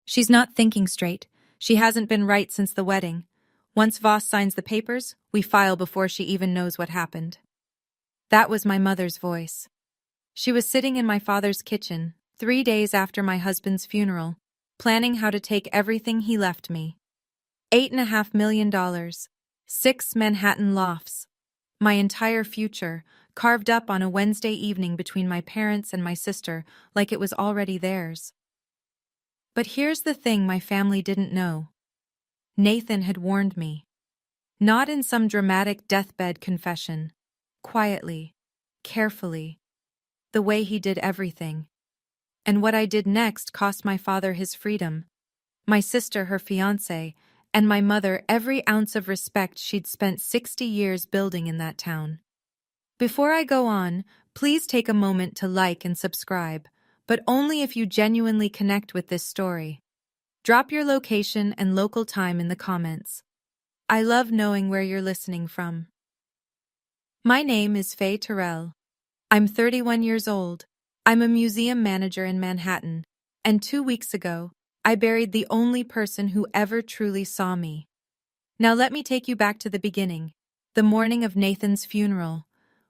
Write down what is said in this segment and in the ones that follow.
She's not thinking straight. She hasn't been right since the wedding. Once Voss signs the papers, we file before she even knows what happened. That was my mother's voice. She was sitting in my father's kitchen, 3 days after my husband's funeral, planning how to take everything he left me. $8.5 million, 6 Manhattan lofts, my entire future, carved up on a Wednesday evening between my parents and my sister like it was already theirs. But here's the thing my family didn't know. Nathan had warned me. Not in some dramatic deathbed confession. Quietly, carefully. The way he did everything. And what I did next cost my father his freedom, my sister her fiancé, and my mother every ounce of respect she'd spent 60 years building in that town. Before I go on, please take a moment to like and subscribe, but only if you genuinely connect with this story. Drop your location and local time in the comments. I love knowing where you're listening from. My name is Faye Terrell. I'm 31 years old. I'm a museum manager in Manhattan, and 2 weeks ago, I buried the only person who ever truly saw me. Now let me take you back to the beginning, the morning of Nathan's funeral,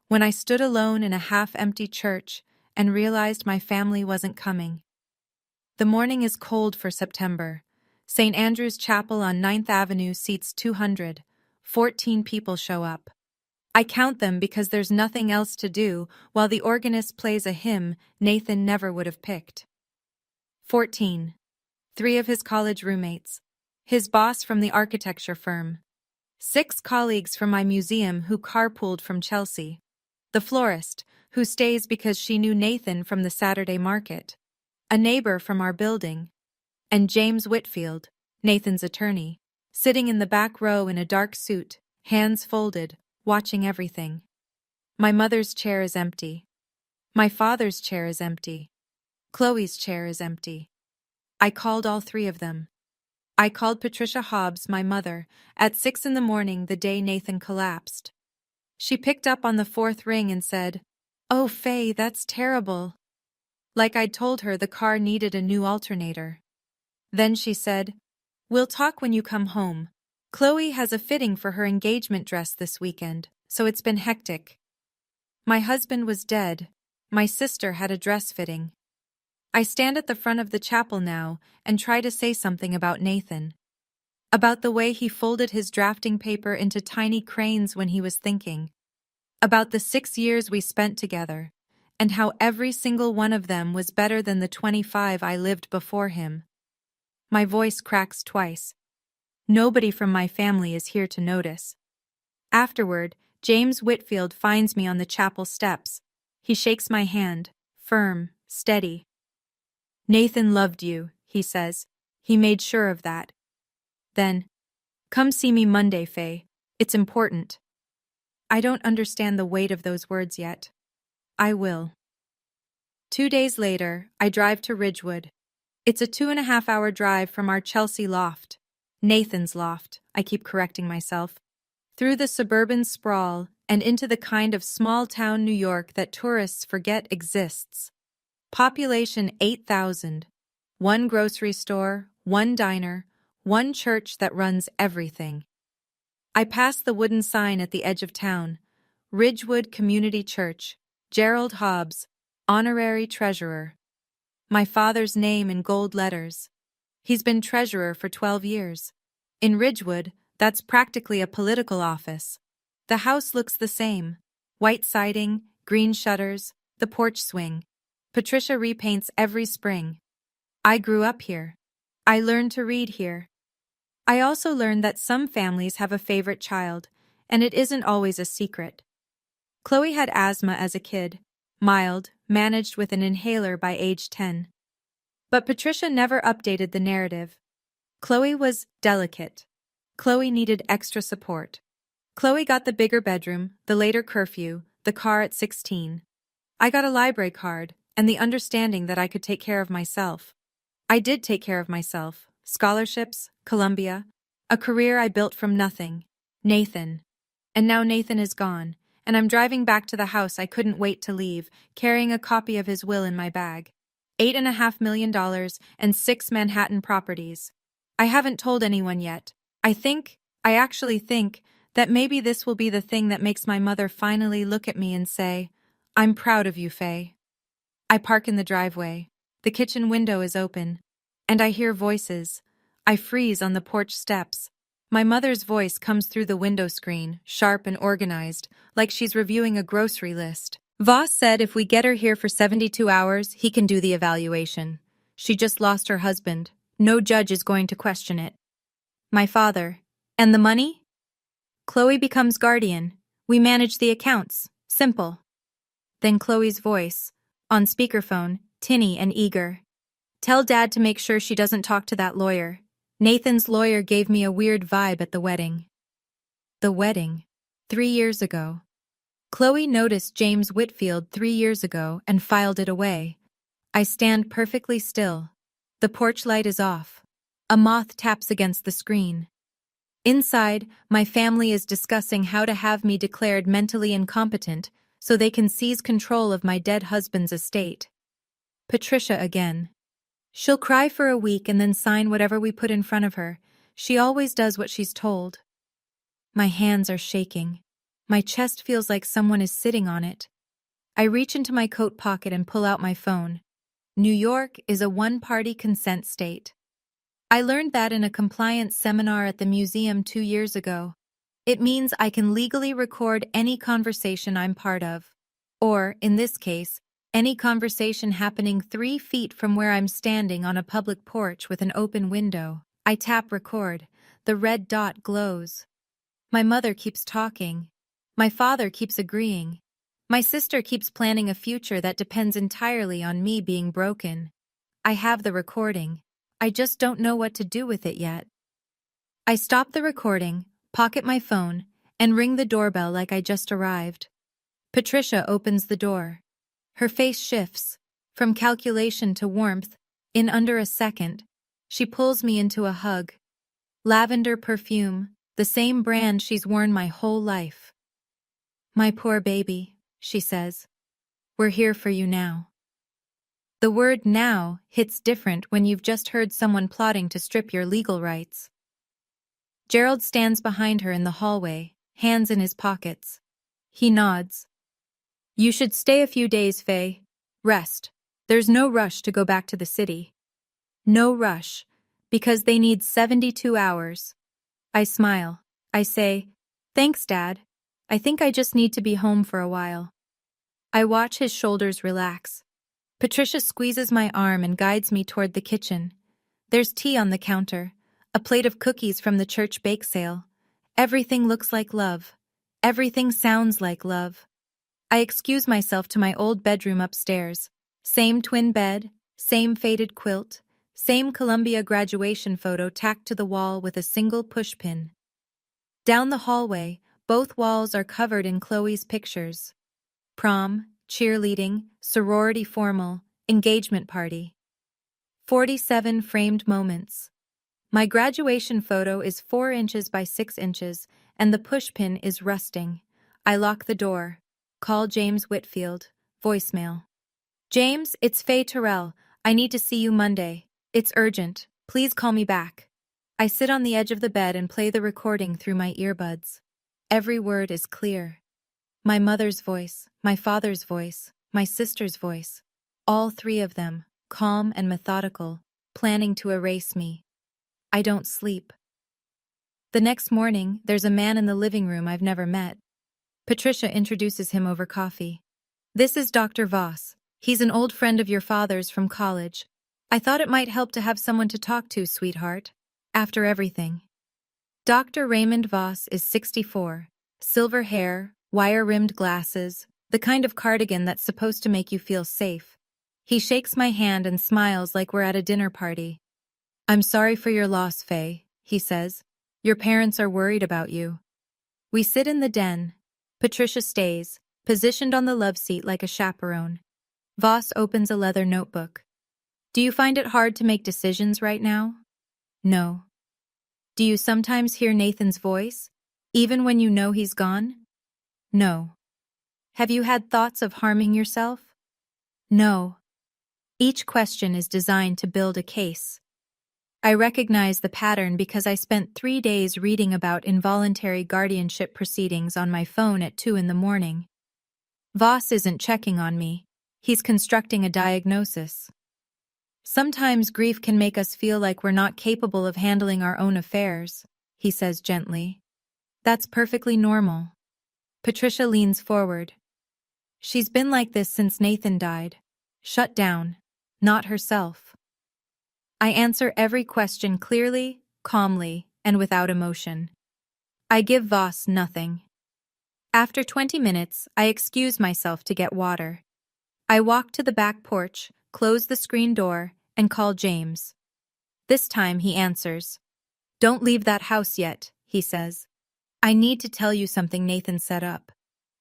when I stood alone in a half-empty church and realized my family wasn't coming. The morning is cold for September. St. Andrew's Chapel on 9th Avenue seats 200. 14 people show up. I count them because there's nothing else to do while the organist plays a hymn Nathan never would have picked. 14. 3 of his college roommates. His boss from the architecture firm. 6 colleagues from my museum who carpooled from Chelsea. The florist, who stays because she knew Nathan from the Saturday market. A neighbor from our building. And James Whitfield, Nathan's attorney, sitting in the back row in a dark suit, hands folded, watching everything. My mother's chair is empty. My father's chair is empty. Chloe's chair is empty. I called all 3 of them. I called Patricia Hobbs, my mother, at 6 a.m. the day Nathan collapsed. She picked up on the 4th ring and said, "Oh, Faye, that's terrible." Like I'd told her the car needed a new alternator. Then she said, "We'll talk when you come home. Chloe has a fitting for her engagement dress this weekend, so it's been hectic." My husband was dead. My sister had a dress fitting. I stand at the front of the chapel now and try to say something about Nathan. About the way he folded his drafting paper into tiny cranes when he was thinking. About the 6 years we spent together, and how every single one of them was better than the 25 I lived before him. My voice cracks twice. Nobody from my family is here to notice. Afterward, James Whitfield finds me on the chapel steps. He shakes my hand, firm, steady. "Nathan loved you," he says. He made sure of that. Then, "Come see me Monday, Faye. It's important." I don't understand the weight of those words yet. I will. 2 days later, I drive to Ridgewood. It's a 2.5-hour drive from our Chelsea loft. Nathan's loft, I keep correcting myself. Through the suburban sprawl and into the kind of small-town New York that tourists forget exists. Population 8,000. 1 grocery store, 1 diner, 1 church that runs everything. I pass the wooden sign at the edge of town. Ridgewood Community Church. Gerald Hobbs, Honorary Treasurer. My father's name in gold letters. He's been treasurer for 12 years. In Ridgewood, that's practically a political office. The house looks the same. White siding, green shutters, the porch swing. Patricia repaints every spring. I grew up here. I learned to read here. I also learned that some families have a favorite child, and it isn't always a secret. Chloe had asthma as a kid, mild, managed with an inhaler by age 10. But Patricia never updated the narrative. Chloe was delicate. Chloe needed extra support. Chloe got the bigger bedroom, the later curfew, the car at 16. I got a library card, and the understanding that I could take care of myself. I did take care of myself. Scholarships, Columbia, a career I built from nothing. Nathan. And now Nathan is gone, and I'm driving back to the house I couldn't wait to leave, carrying a copy of his will in my bag. $8.5 million, and 6 Manhattan properties. I haven't told anyone yet. I actually think, that maybe this will be the thing that makes my mother finally look at me and say, "I'm proud of you, Faye." I park in the driveway. The kitchen window is open. And I hear voices. I freeze on the porch steps. My mother's voice comes through the window screen, sharp and organized, like she's reviewing a grocery list. Voss said if we get her here for 72 hours, he can do the evaluation. She just lost her husband. No judge is going to question it. My father. And the money? Chloe becomes guardian. We manage the accounts. Simple. Then Chloe's voice, on speakerphone, tinny and eager. Tell Dad to make sure she doesn't talk to that lawyer. Nathan's lawyer gave me a weird vibe at the wedding. The wedding. 3 years ago. Chloe noticed James Whitfield 3 years ago and filed it away. I stand perfectly still. The porch light is off. A moth taps against the screen. Inside, my family is discussing how to have me declared mentally incompetent so they can seize control of my dead husband's estate. Patricia again. She'll cry for a week and then sign whatever we put in front of her. She always does what she's told. My hands are shaking. My chest feels like someone is sitting on it. I reach into my coat pocket and pull out my phone. New York is a one-party consent state. I learned that in a compliance seminar at the museum 2 years ago. It means I can legally record any conversation I'm part of. Or, in this case, any conversation happening 3 feet from where I'm standing on a public porch with an open window. I tap record. The red dot glows. My mother keeps talking. My father keeps agreeing. My sister keeps planning a future that depends entirely on me being broken. I have the recording. I just don't know what to do with it yet. I stop the recording, pocket my phone, and ring the doorbell like I just arrived. Patricia opens the door. Her face shifts, from calculation to warmth, in under a second. She pulls me into a hug. Lavender perfume, the same brand she's worn my whole life. My poor baby, she says. We're here for you now. The word now hits different when you've just heard someone plotting to strip your legal rights. Gerald stands behind her in the hallway, hands in his pockets. He nods. You should stay a few days, Faye. Rest. There's no rush to go back to the city. No rush, because they need 72 hours. I smile. I say, thanks, Dad. I think I just need to be home for a while. I watch his shoulders relax. Patricia squeezes my arm and guides me toward the kitchen. There's tea on the counter, a plate of cookies from the church bake sale. Everything looks like love. Everything sounds like love. I excuse myself to my old bedroom upstairs. Same twin bed, same faded quilt, same Columbia graduation photo tacked to the wall with a single pushpin. Down the hallway, both walls are covered in Chloe's pictures. Prom, cheerleading, sorority formal, engagement party. 47 framed moments. My graduation photo is 4 inches by 6 inches, and the pushpin is rusting. I lock the door. Call James Whitfield. Voicemail. James, it's Faye Terrell. I need to see you Monday. It's urgent. Please call me back. I sit on the edge of the bed and play the recording through my earbuds. Every word is clear. My mother's voice, my father's voice, my sister's voice. All 3 of them, calm and methodical, planning to erase me. I don't sleep. The next morning, there's a man in the living room I've never met. Patricia introduces him over coffee. This is Dr. Voss. He's an old friend of your father's from college. I thought it might help to have someone to talk to, sweetheart. After everything. Dr. Raymond Voss is 64. Silver hair, wire-rimmed glasses, the kind of cardigan that's supposed to make you feel safe. He shakes my hand and smiles like we're at a dinner party. I'm sorry for your loss, Faye, he says. Your parents are worried about you. We sit in the den. Patricia stays, positioned on the love seat like a chaperone. Voss opens a leather notebook. Do you find it hard to make decisions right now? No. Do you sometimes hear Nathan's voice, even when you know he's gone? No. Have you had thoughts of harming yourself? No. Each question is designed to build a case. I recognize the pattern because I spent 3 days reading about involuntary guardianship proceedings on my phone at 2 in the morning. Voss isn't checking on me. He's constructing a diagnosis. Sometimes grief can make us feel like we're not capable of handling our own affairs, he says gently. That's perfectly normal. Patricia leans forward. She's been like this since Nathan died. Shut down. Not herself. I answer every question clearly, calmly, and without emotion. I give Voss nothing. After 20 minutes, I excuse myself to get water. I walk to the back porch, close the screen door, and call James. This time he answers. Don't leave that house yet, he says. I need to tell you something Nathan set up.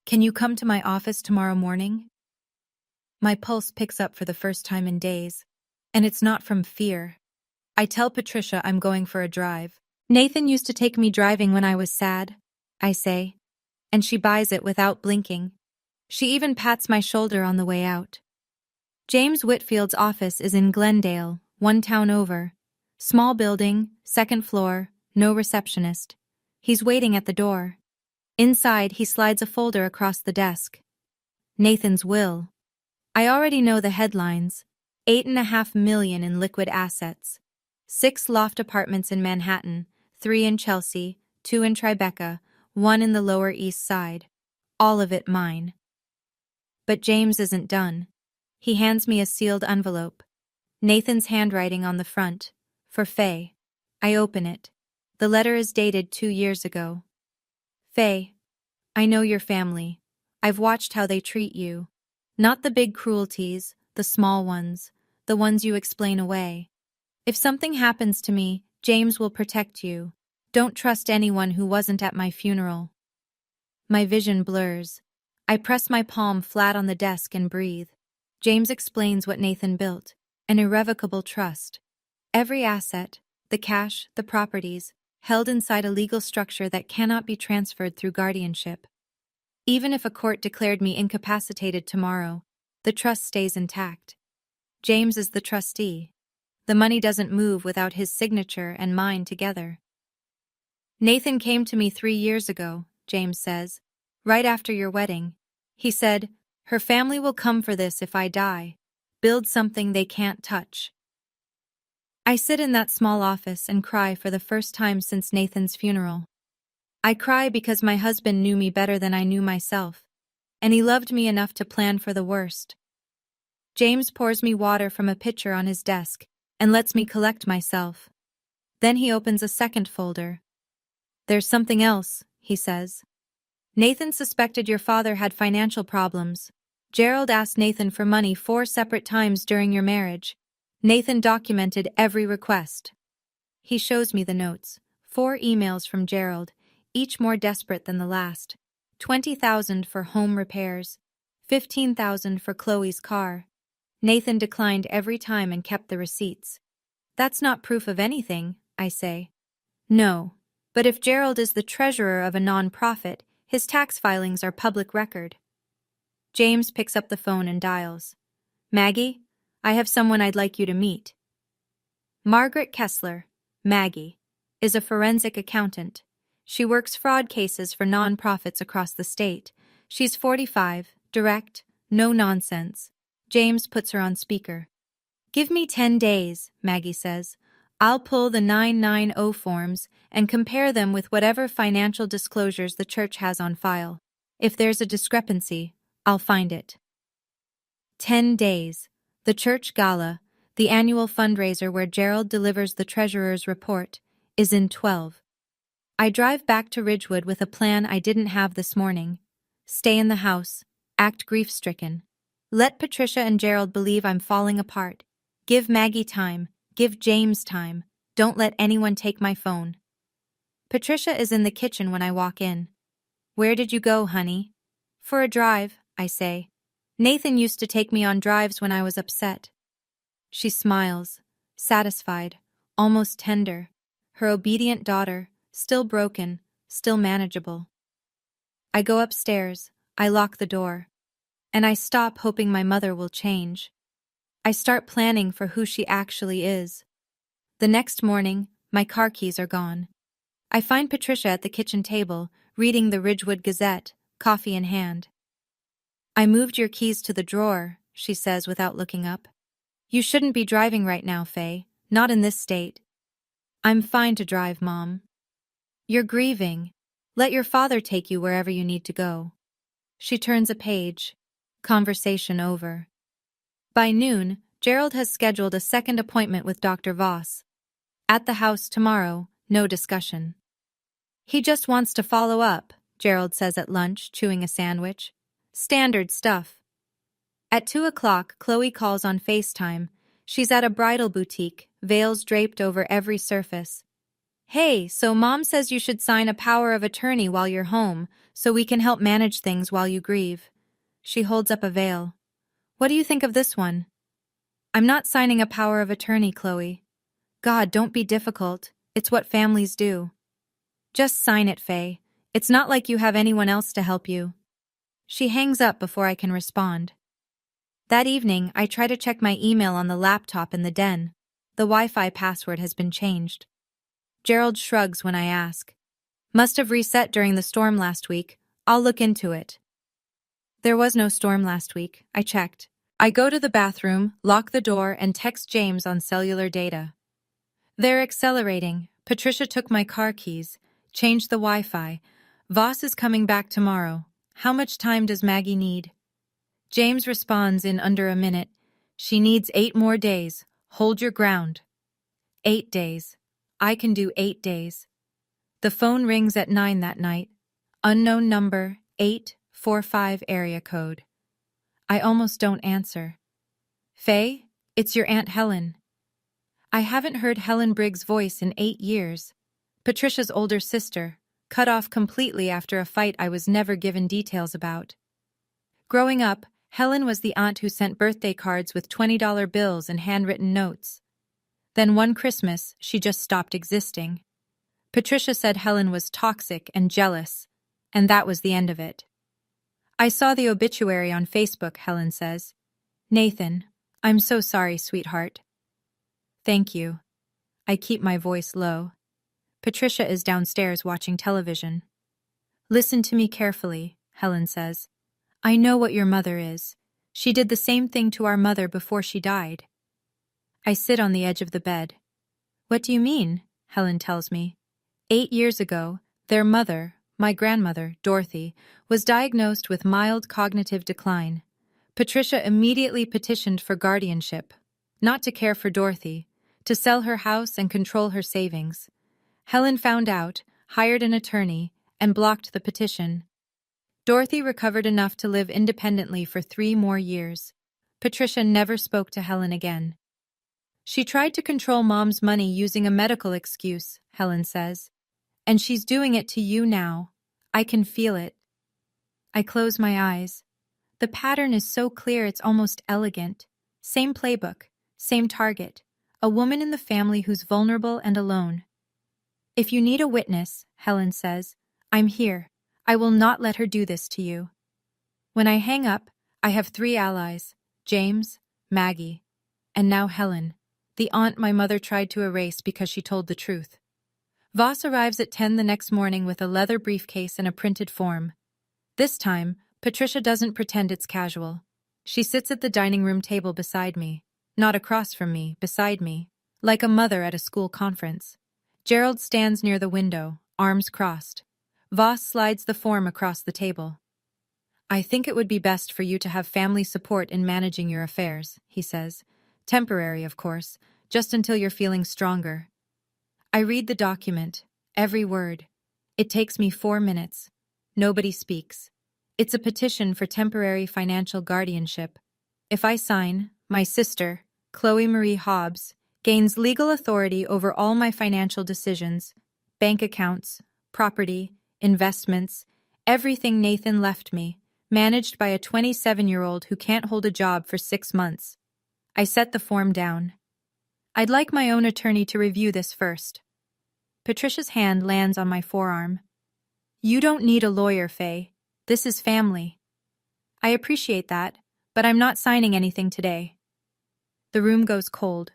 Can you come to my office tomorrow morning? My pulse picks up for the first time in days, and it's not from fear. I tell Patricia I'm going for a drive. Nathan used to take me driving when I was sad, I say, and she buys it without blinking. She even pats my shoulder on the way out. James Whitfield's office is in Glendale, one town over. Small building, second floor, no receptionist. He's waiting at the door. Inside, he slides a folder across the desk. Nathan's will. I already know the headlines. $8.5 million in liquid assets. 6 loft apartments in Manhattan, 3 in Chelsea, 2 in Tribeca, 1 in the Lower East Side. All of it mine. But James isn't done. He hands me a sealed envelope. Nathan's handwriting on the front. For Faye. I open it. The letter is dated 2 years ago. Faye, I know your family. I've watched how they treat you. Not the big cruelties, the small ones, the ones you explain away. If something happens to me, James will protect you. Don't trust anyone who wasn't at my funeral. My vision blurs. I press my palm flat on the desk and breathe. James explains what Nathan built, an irrevocable trust. Every asset, the cash, the properties, held inside a legal structure that cannot be transferred through guardianship. Even if a court declared me incapacitated tomorrow, the trust stays intact. James is the trustee. The money doesn't move without his signature and mine together. Nathan came to me 3 years ago, James says, right after your wedding. He said, her family will come for this if I die. Build something they can't touch. I sit in that small office and cry for the first time since Nathan's funeral. I cry because my husband knew me better than I knew myself, and he loved me enough to plan for the worst. James pours me water from a pitcher on his desk and lets me collect myself. Then he opens a second folder. There's something else, he says. Nathan suspected your father had financial problems. Gerald asked Nathan for money 4 separate times during your marriage. Nathan documented every request. He shows me the notes. 4 emails from Gerald, each more desperate than the last. $20,000 for home repairs. $15,000 for Chloe's car. Nathan declined every time and kept the receipts. That's not proof of anything, I say. No, but if Gerald is the treasurer of a non-profit, his tax filings are public record. James picks up the phone and dials. Maggie, I have someone I'd like you to meet. Margaret Kessler, Maggie, is a forensic accountant. She works fraud cases for non-profits across the state. She's 45, direct, no nonsense. James puts her on speaker. Give me 10 days, Maggie says. I'll pull the 990 forms and compare them with whatever financial disclosures the church has on file. If there's a discrepancy, I'll find it. 10 days. The church gala, the annual fundraiser where Gerald delivers the treasurer's report, is in 12. I drive back to Ridgewood with a plan I didn't have this morning. Stay in the house, act grief-stricken. Let Patricia and Gerald believe I'm falling apart. Give Maggie time, give James time. Don't let anyone take my phone. Patricia is in the kitchen when I walk in. Where did you go, honey? For a drive, I say. Nathan used to take me on drives when I was upset. She smiles, satisfied, almost tender. Her obedient daughter, still broken, still manageable. I go upstairs, I lock the door. And I stop hoping my mother will change. I start planning for who she actually is. The next morning, my car keys are gone. I find Patricia at the kitchen table, reading the Ridgewood Gazette, coffee in hand. "I moved your keys to the drawer," she says without looking up. "You shouldn't be driving right now, Faye, not in this state." "I'm fine to drive, Mom." "You're grieving. Let your father take you wherever you need to go." She turns a page. Conversation over. By noon, Gerald has scheduled a second appointment with Dr. Voss. At the house tomorrow, no discussion. "He just wants to follow up," Gerald says at lunch, chewing a sandwich. "Standard stuff." At 2 o'clock, Chloe calls on FaceTime. She's at a bridal boutique, veils draped over every surface. "Hey, so Mom says you should sign a power of attorney while you're home, so we can help manage things while you grieve." She holds up a veil. "What do you think of this one?" "I'm not signing a power of attorney, Chloe." "God, don't be difficult. It's what families do." "Just sign it, Faye. It's not like you have anyone else to help you." She hangs up before I can respond. That evening, I try to check my email on the laptop in the den. The Wi-Fi password has been changed. Gerald shrugs when I ask. "Must have reset during the storm last week. I'll look into it." There was no storm last week. I checked. I go to the bathroom, lock the door, and text James on cellular data. "They're accelerating. Patricia took my car keys, changed the Wi-Fi. Voss is coming back tomorrow. How much time does Maggie need?" James responds in under a minute. "She needs 8 more days. Hold your ground." 8 days. I can do 8 days. The phone rings at 9 that night. Unknown number, 845 area code. I almost don't answer. "Faye, it's your Aunt Helen." I haven't heard Helen Briggs' voice in 8 years. Patricia's older sister, cut off completely after a fight I was never given details about. Growing up, Helen was the aunt who sent birthday cards with $20 bills and handwritten notes. Then one Christmas, she just stopped existing. Patricia said Helen was toxic and jealous, and that was the end of it. "I saw the obituary on Facebook," Helen says. "Nathan, I'm so sorry, sweetheart." "Thank you." I keep my voice low. Patricia is downstairs watching television. "Listen to me carefully," Helen says. "I know what your mother is. She did the same thing to our mother before she died." I sit on the edge of the bed. "What do you mean?" Helen tells me. 8 years ago, their mother, my grandmother, Dorothy, was diagnosed with mild cognitive decline. Patricia immediately petitioned for guardianship, not to care for Dorothy, to sell her house and control her savings. Helen found out, hired an attorney, and blocked the petition. Dorothy recovered enough to live independently for 3 more years. Patricia never spoke to Helen again. "She tried to control Mom's money using a medical excuse," Helen says. "And she's doing it to you now. I can feel it." I close my eyes. The pattern is so clear it's almost elegant. Same playbook, same target. A woman in the family who's vulnerable and alone. "If you need a witness," Helen says, "I'm here. I will not let her do this to you." When I hang up, I have 3 allies: James, Maggie, and now Helen, the aunt my mother tried to erase because she told the truth. Voss arrives at 10 the next morning with a leather briefcase and a printed form. This time, Patricia doesn't pretend it's casual. She sits at the dining room table beside me, not across from me, beside me, like a mother at a school conference. Gerald stands near the window, arms crossed. Voss slides the form across the table. "I think it would be best for you to have family support in managing your affairs," he says. "Temporary, of course, just until you're feeling stronger." I read the document, every word. It takes me 4 minutes. Nobody speaks. It's a petition for temporary financial guardianship. If I sign, my sister, Chloe Marie Hobbs, gains legal authority over all my financial decisions, bank accounts, property, investments, everything Nathan left me, managed by a 27-year-old who can't hold a job for 6 months. I set the form down. "I'd like my own attorney to review this first." Patricia's hand lands on my forearm. "You don't need a lawyer, Faye. This is family." "I appreciate that, but I'm not signing anything today." The room goes cold.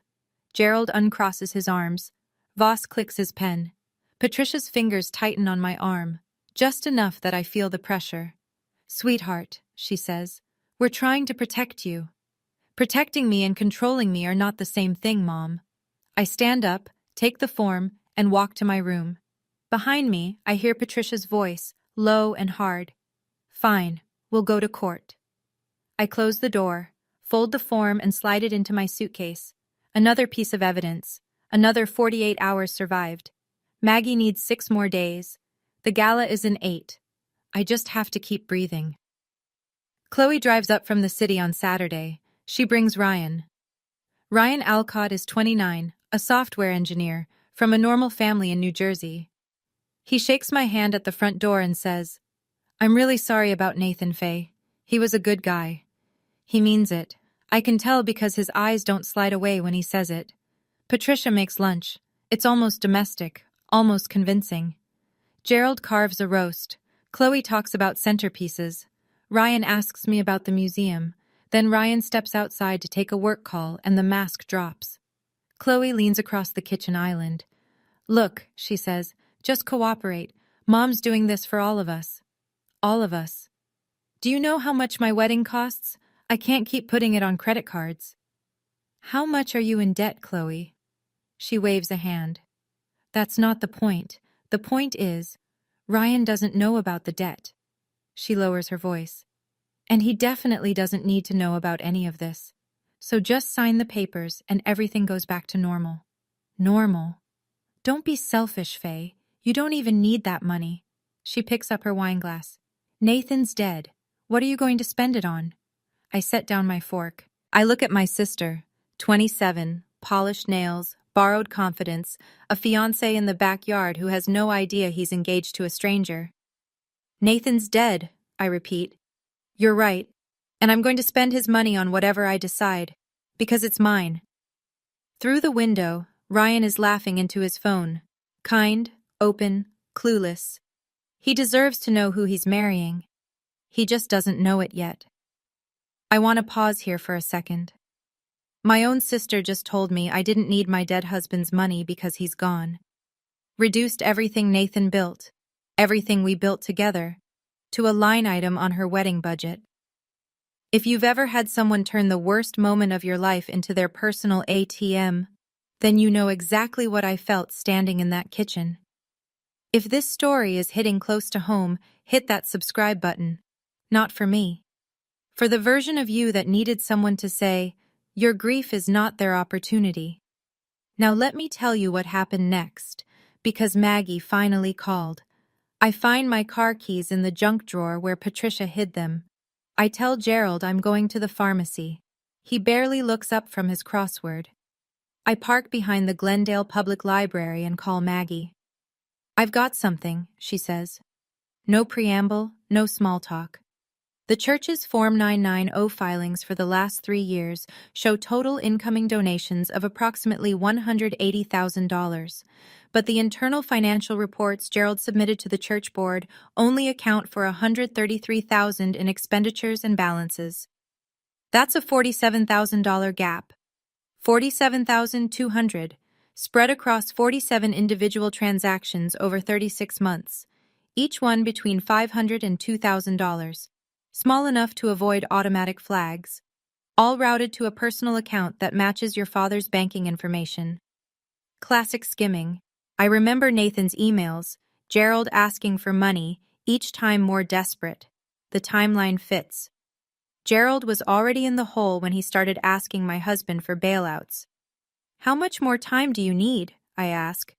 Gerald uncrosses his arms. Voss clicks his pen. Patricia's fingers tighten on my arm, just enough that I feel the pressure. "Sweetheart," she says, "we're trying to protect you." Protecting me and controlling me are not the same thing, Mom. I stand up, take the form, and walk to my room. Behind me, I hear Patricia's voice, low and hard. "Fine, we'll go to court." I close the door, fold the form and slide it into my suitcase. Another piece of evidence. Another 48 hours survived. Maggie needs 6 more days. The gala is in 8. I just have to keep breathing. Chloe drives up from the city on Saturday. She brings Ryan. Ryan Alcott is 29, a software engineer, from a normal family in New Jersey. He shakes my hand at the front door and says, "I'm really sorry about Nathan, Faye. He was a good guy." He means it. I can tell because his eyes don't slide away when he says it. Patricia makes lunch. It's almost domestic, almost convincing. Gerald carves a roast. Chloe talks about centerpieces. Ryan asks me about the museum. Then Ryan steps outside to take a work call and the mask drops. Chloe leans across the kitchen island. "Look," she says, "just cooperate. Mom's doing this for all of us." All of us. "Do you know how much my wedding costs? I can't keep putting it on credit cards." "How much are you in debt, Chloe?" She waves a hand. "That's not the point. The point is, Ryan doesn't know about the debt." She lowers her voice. "And he definitely doesn't need to know about any of this. So just sign the papers and everything goes back to normal." Normal. Don't be selfish, Faye. You don't even need that money. She picks up her wineglass. "Nathan's dead. What are you going to spend it on?" I set down my fork. I look at my sister, 27, polished nails, borrowed confidence, a fiancé in the backyard who has no idea he's engaged to a stranger. "Nathan's dead," I repeat. "You're right. And I'm going to spend his money on whatever I decide, because it's mine." Through the window, Ryan is laughing into his phone. Kind, open, clueless. He deserves to know who he's marrying. He just doesn't know it yet. I want to pause here for a second. My own sister just told me I didn't need my dead husband's money because he's gone. Reduced everything Nathan built, everything we built together, to a line item on her wedding budget. If you've ever had someone turn the worst moment of your life into their personal ATM, then you know exactly what I felt standing in that kitchen. If this story is hitting close to home, hit that subscribe button. Not for me. For the version of you that needed someone to say, "Your grief is not their opportunity." Now let me tell you what happened next, because Maggie finally called. I find my car keys in the junk drawer where Patricia hid them. I tell Gerald I'm going to the pharmacy. He barely looks up from his crossword. I park behind the Glendale Public Library and call Maggie. "I've got something," she says. No preamble, no small talk. The church's Form 990 filings for the last 3 years show total incoming donations of approximately $180,000, but the internal financial reports Gerald submitted to the church board only account for $133,000 in expenditures and balances. That's a $47,000 gap. $47,200, spread across 47 individual transactions over 36 months, each one between $500 and $2,000. Small enough to avoid automatic flags, all routed to a personal account that matches your father's banking information. Classic skimming. I remember Nathan's emails, Gerald asking for money, each time more desperate. The timeline fits. Gerald was already in the hole when he started asking my husband for bailouts. "How much more time do you need?" I ask.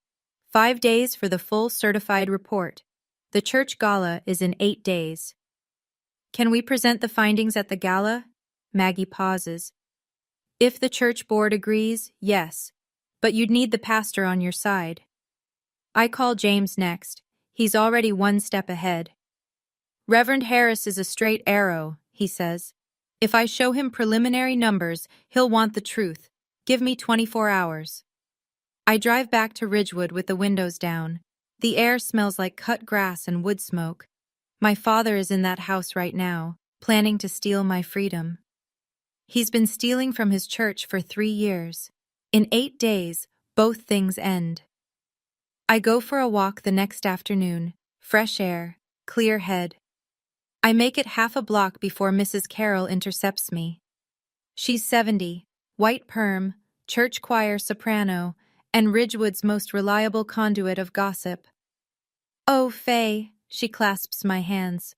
5 days for the full certified report. The church gala is in 8 days. "Can we present the findings at the gala?" Maggie pauses. "If the church board agrees, yes, but you'd need the pastor on your side." I call James next. He's already 1 step ahead. "Reverend Harris is a straight arrow," he says. "If I show him preliminary numbers, he'll want the truth. Give me 24 hours. I drive back to Ridgewood with the windows down. The air smells like cut grass and wood smoke. My father is in that house right now, planning to steal my freedom. He's been stealing from his church for 3 years. In 8 days, both things end. I go for a walk the next afternoon, fresh air, clear head. I make it half a block before Mrs. Carroll intercepts me. She's 70, white perm, church choir soprano, and Ridgewood's most reliable conduit of gossip. "Oh, Faye," she clasps my hands.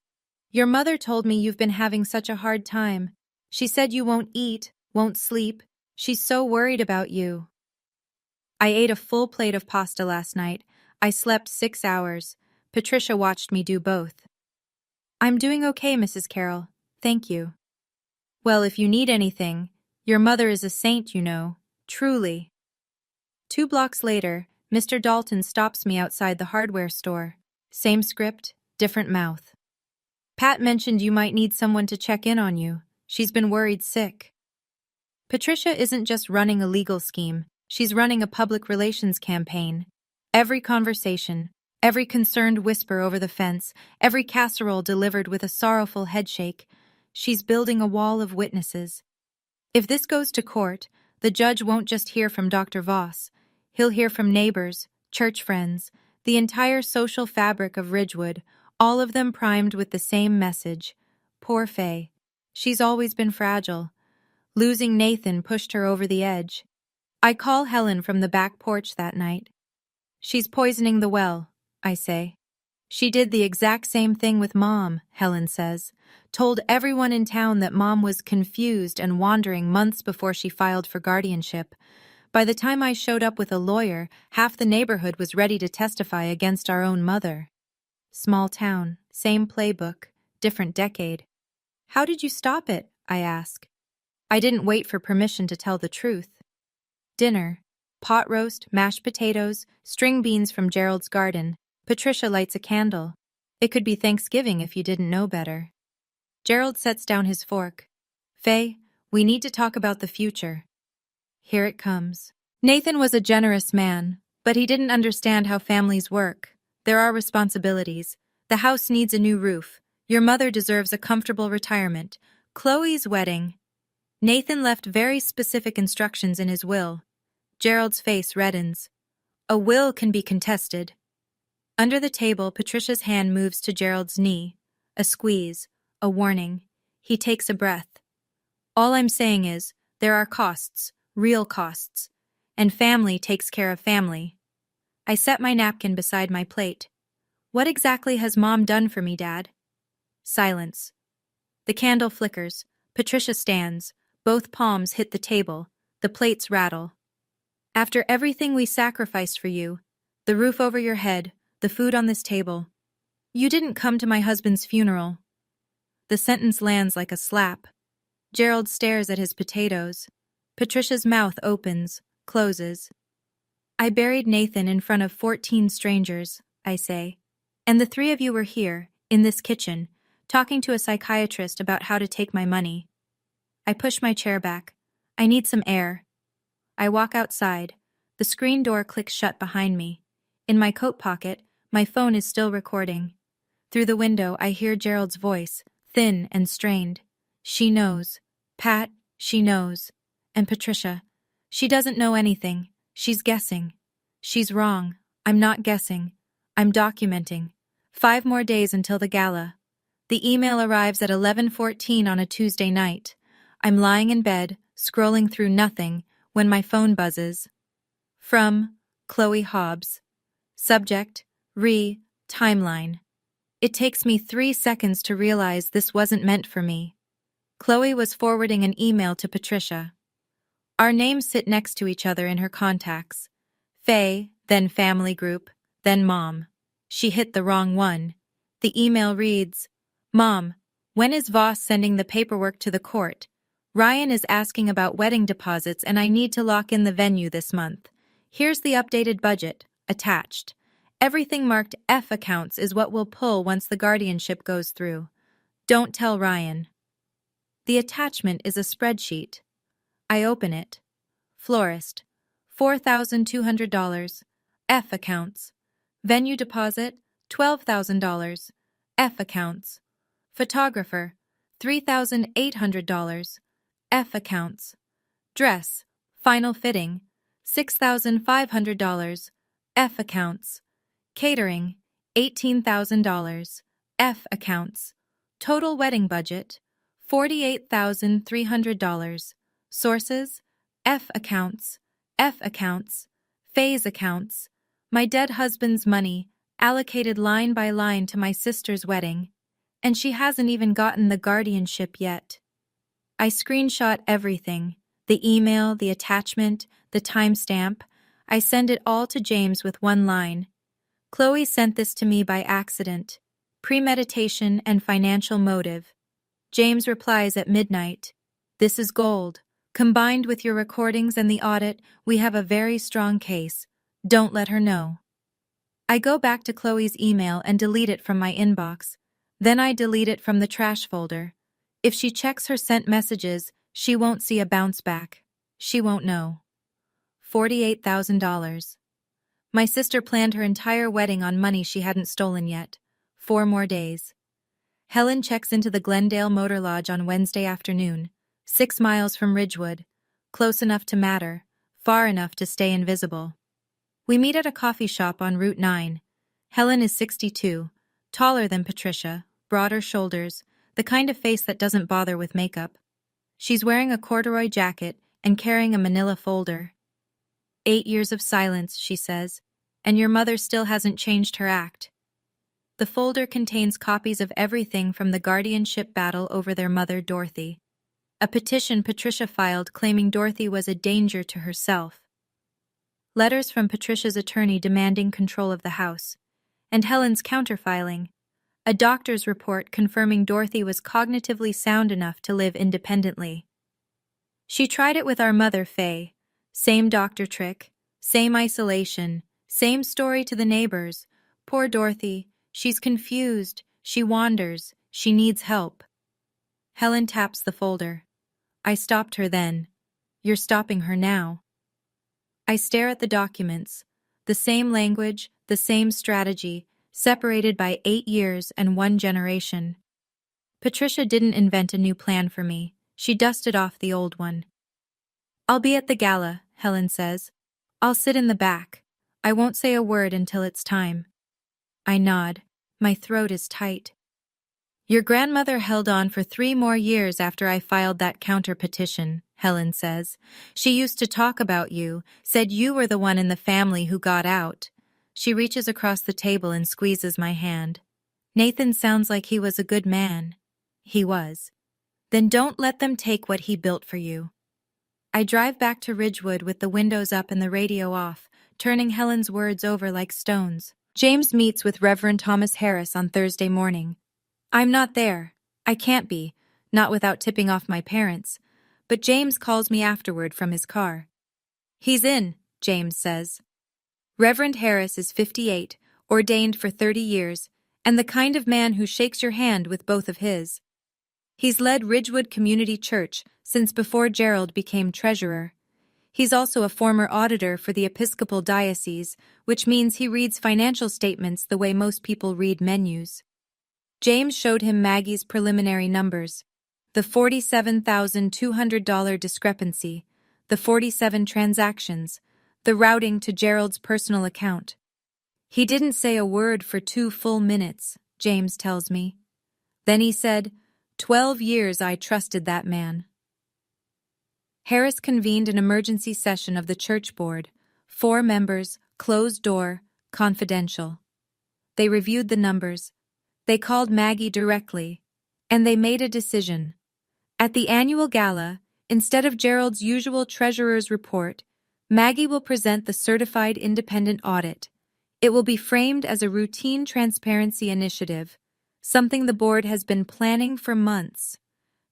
"Your mother told me you've been having such a hard time. She said you won't eat, won't sleep. She's so worried about you." I ate a full plate of pasta last night. I slept 6 hours. Patricia watched me do both. "I'm doing okay, Mrs. Carroll. Thank you." "Well, if you need anything, your mother is a saint, you know. Truly." 2 blocks later, Mr. Dalton stops me outside the hardware store. Same script, different mouth. "Pat mentioned you might need someone to check in on you. She's been worried sick." Patricia isn't just running a legal scheme, she's running a public relations campaign. Every conversation, every concerned whisper over the fence, every casserole delivered with a sorrowful headshake, she's building a wall of witnesses. If this goes to court, the judge won't just hear from Dr. Voss. He'll hear from neighbors, church friends, the entire social fabric of Ridgewood, all of them primed with the same message. Poor Faye. She's always been fragile. Losing Nathan pushed her over the edge. I call Helen from the back porch that night. "She's poisoning the well," I say. "She did the exact same thing with Mom," Helen says. "Told everyone in town that Mom was confused and wandering months before she filed for guardianship. By the time I showed up with a lawyer, half the neighborhood was ready to testify against our own mother." Small town, same playbook, different decade. "How did you stop it?" I ask. I didn't wait for permission to tell the truth. Dinner. Pot roast, mashed potatoes, string beans from Gerald's garden. Patricia lights a candle. It could be Thanksgiving if you didn't know better. Gerald sets down his fork. "Faye, we need to talk about the future." Here it comes. Nathan was a generous man, but he didn't understand how families work. There are responsibilities. The house needs a new roof. Your mother deserves a comfortable retirement. Chloe's wedding. Nathan left very specific instructions in his will. Gerald's face reddens. A will can be contested. Under the table, Patricia's hand moves to Gerald's knee. A squeeze, a warning. He takes a breath. "All I'm saying is, there are costs, real costs. And family takes care of family." I set my napkin beside my plate. "What exactly has Mom done for me, Dad?" Silence. The candle flickers. Patricia stands. Both palms hit the table. The plates rattle. "After everything we sacrificed for you, the roof over your head, the food on this table, you didn't come to my husband's funeral." The sentence lands like a slap. Gerald stares at his potatoes. Patricia's mouth opens, closes. "I buried Nathan in front of 14 strangers," I say. "And the 3 of you were here, in this kitchen, talking to a psychiatrist about how to take my money." I push my chair back. I need some air. I walk outside. The screen door clicks shut behind me. In my coat pocket, my phone is still recording. Through the window, I hear Gerald's voice, thin and strained. "She knows. Pat, she knows. And Patricia, she doesn't know anything. She's guessing. She's wrong. I'm not guessing. I'm documenting. 5 more days until the gala." The email arrives at 11:14 on a Tuesday night. I'm lying in bed, scrolling through nothing, when my phone buzzes. From Chloe Hobbs. Subject, timeline. It takes me 3 seconds to realize this wasn't meant for me. Chloe was forwarding an email to Patricia. Our names sit next to each other in her contacts. Faye, then family group, then Mom. She hit the wrong one. The email reads, "Mom, when is Voss sending the paperwork to the court? Ryan is asking about wedding deposits and I need to lock in the venue this month. Here's the updated budget, attached. Everything marked F accounts is what we'll pull once the guardianship goes through. Don't tell Ryan." The attachment is a spreadsheet. I open it. Florist, $4,200. F accounts. Venue deposit, $12,000. F accounts. Photographer, $3,800. F accounts. Dress, final fitting, $6,500, F accounts. Catering, $18,000, F accounts. Total wedding budget, $48,300. Sources, F accounts, F accounts, phase accounts. My dead husband's money, allocated line by line to my sister's wedding, and she hasn't even gotten the guardianship yet. I screenshot everything, the email, the attachment, the timestamp. I send it all to James with one line. Chloe sent this to me by accident. Premeditation and financial motive. James replies at midnight. This is gold. Combined with your recordings and the audit, we have a very strong case. Don't let her know. I go back to Chloe's email and delete it from my inbox. Then I delete it from the trash folder. If she checks her sent messages, she won't see a bounce back. She won't know. $48,000. My sister planned her entire wedding on money she hadn't stolen yet. 4 more days. Helen checks into the Glendale Motor Lodge on Wednesday afternoon, 6 miles from Ridgewood, close enough to matter, far enough to stay invisible. We meet at a coffee shop on Route 9. Helen is 62, taller than Patricia, broader shoulders, the kind of face that doesn't bother with makeup. She's wearing a corduroy jacket and carrying a manila folder. 8 years of silence, she says, and your mother still hasn't changed her act. The folder contains copies of everything from the guardianship battle over their mother, Dorothy. A petition Patricia filed claiming Dorothy was a danger to herself. Letters from Patricia's attorney demanding control of the house, and Helen's counterfiling. A doctor's report confirming Dorothy was cognitively sound enough to live independently. She tried it with our mother, Faye. Same doctor trick, same isolation, same story to the neighbors. Poor Dorothy, she's confused, she wanders, she needs help. Helen taps the folder. I stopped her then. You're stopping her now. I stare at the documents. The same language, the same strategy, separated by 8 years and 1 generation. Patricia didn't invent a new plan for me. She dusted off the old one. I'll be at the gala, Helen says. I'll sit in the back. I won't say a word until it's time. I nod. My throat is tight. Your grandmother held on for 3 more years after I filed that counter petition, Helen says. She used to talk about you, said you were the one in the family who got out. She reaches across the table and squeezes my hand. Nathan sounds like he was a good man. He was. Then don't let them take what he built for you. I drive back to Ridgewood with the windows up and the radio off, turning Helen's words over like stones. James meets with Reverend Thomas Harris on Thursday morning. I'm not there. I can't be, not without tipping off my parents. But James calls me afterward from his car. He's in, James says. Reverend Harris is 58, ordained for 30 years, and the kind of man who shakes your hand with both of his. He's led Ridgewood Community Church since before Gerald became treasurer. He's also a former auditor for the Episcopal Diocese, which means he reads financial statements the way most people read menus. James showed him Maggie's preliminary numbers, the $47,200 discrepancy, the 47 transactions, the routing to Gerald's personal account. He didn't say a word for 2 full minutes, James tells me. Then he said, 12 years I trusted that man. Harris convened an emergency session of the church board, 4 members, closed door, confidential. They reviewed the numbers. They called Maggie directly, and they made a decision. At the annual gala, instead of Gerald's usual treasurer's report, Maggie will present the certified independent audit. It will be framed as a routine transparency initiative, something the board has been planning for months.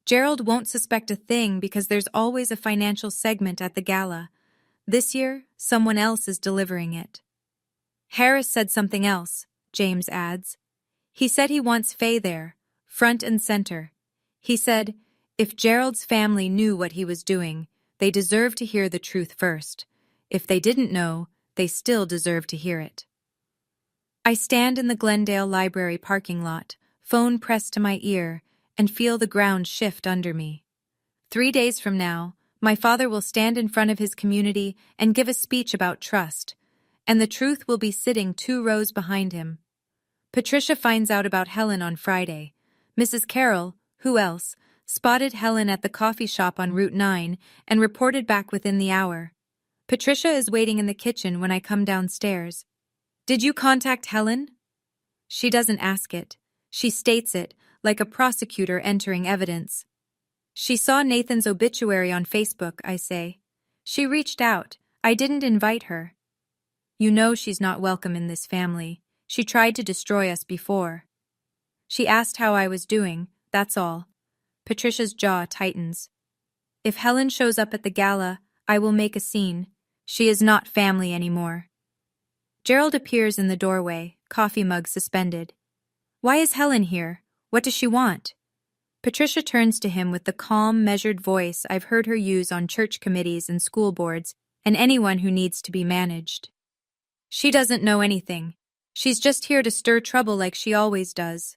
Gerald won't suspect a thing because there's always a financial segment at the gala. This year, someone else is delivering it. Harris said something else, James adds. He said he wants Faye there, front and center. He said, if Gerald's family knew what he was doing, they deserve to hear the truth first. If they didn't know, they still deserve to hear it. I stand in the Glendale Library parking lot, phone pressed to my ear, and feel the ground shift under me. 3 days from now, my father will stand in front of his community and give a speech about trust, and the truth will be sitting 2 rows behind him. Patricia finds out about Helen on Friday. Mrs. Carroll, who else, spotted Helen at the coffee shop on Route 9 and reported back within the hour. Patricia is waiting in the kitchen when I come downstairs. "Did you contact Helen?" She doesn't ask it. She states it, like a prosecutor entering evidence. "She saw Nathan's obituary on Facebook," I say. "She reached out. I didn't invite her." "You know she's not welcome in this family. She tried to destroy us before." She asked how I was doing, that's all. Patricia's jaw tightens. "If Helen shows up at the gala, I will make a scene. She is not family anymore." Gerald appears in the doorway, coffee mug suspended. "Why is Helen here? What does she want?" Patricia turns to him with the calm, measured voice I've heard her use on church committees and school boards, and anyone who needs to be managed. "She doesn't know anything. She's just here to stir trouble like she always does."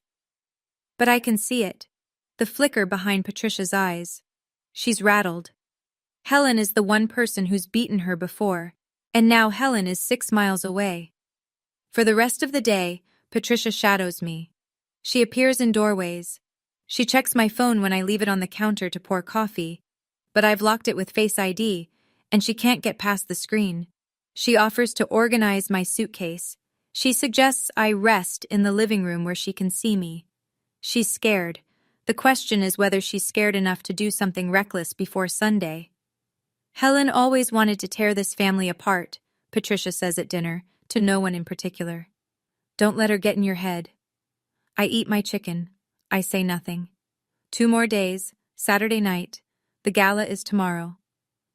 But I can see it. The flicker behind Patricia's eyes. She's rattled. Helen is the one person who's beaten her before, and now Helen is 6 miles away. For the rest of the day, Patricia shadows me. She appears in doorways. She checks my phone when I leave it on the counter to pour coffee, but I've locked it with Face ID, and she can't get past the screen. She offers to organize my suitcase. She suggests I rest in the living room where she can see me. She's scared. The question is whether she's scared enough to do something reckless before Sunday. "Helen always wanted to tear this family apart," Patricia says at dinner, to no one in particular. "Don't let her get in your head." I eat my chicken. I say nothing. 2 more days, Saturday night. The gala is tomorrow.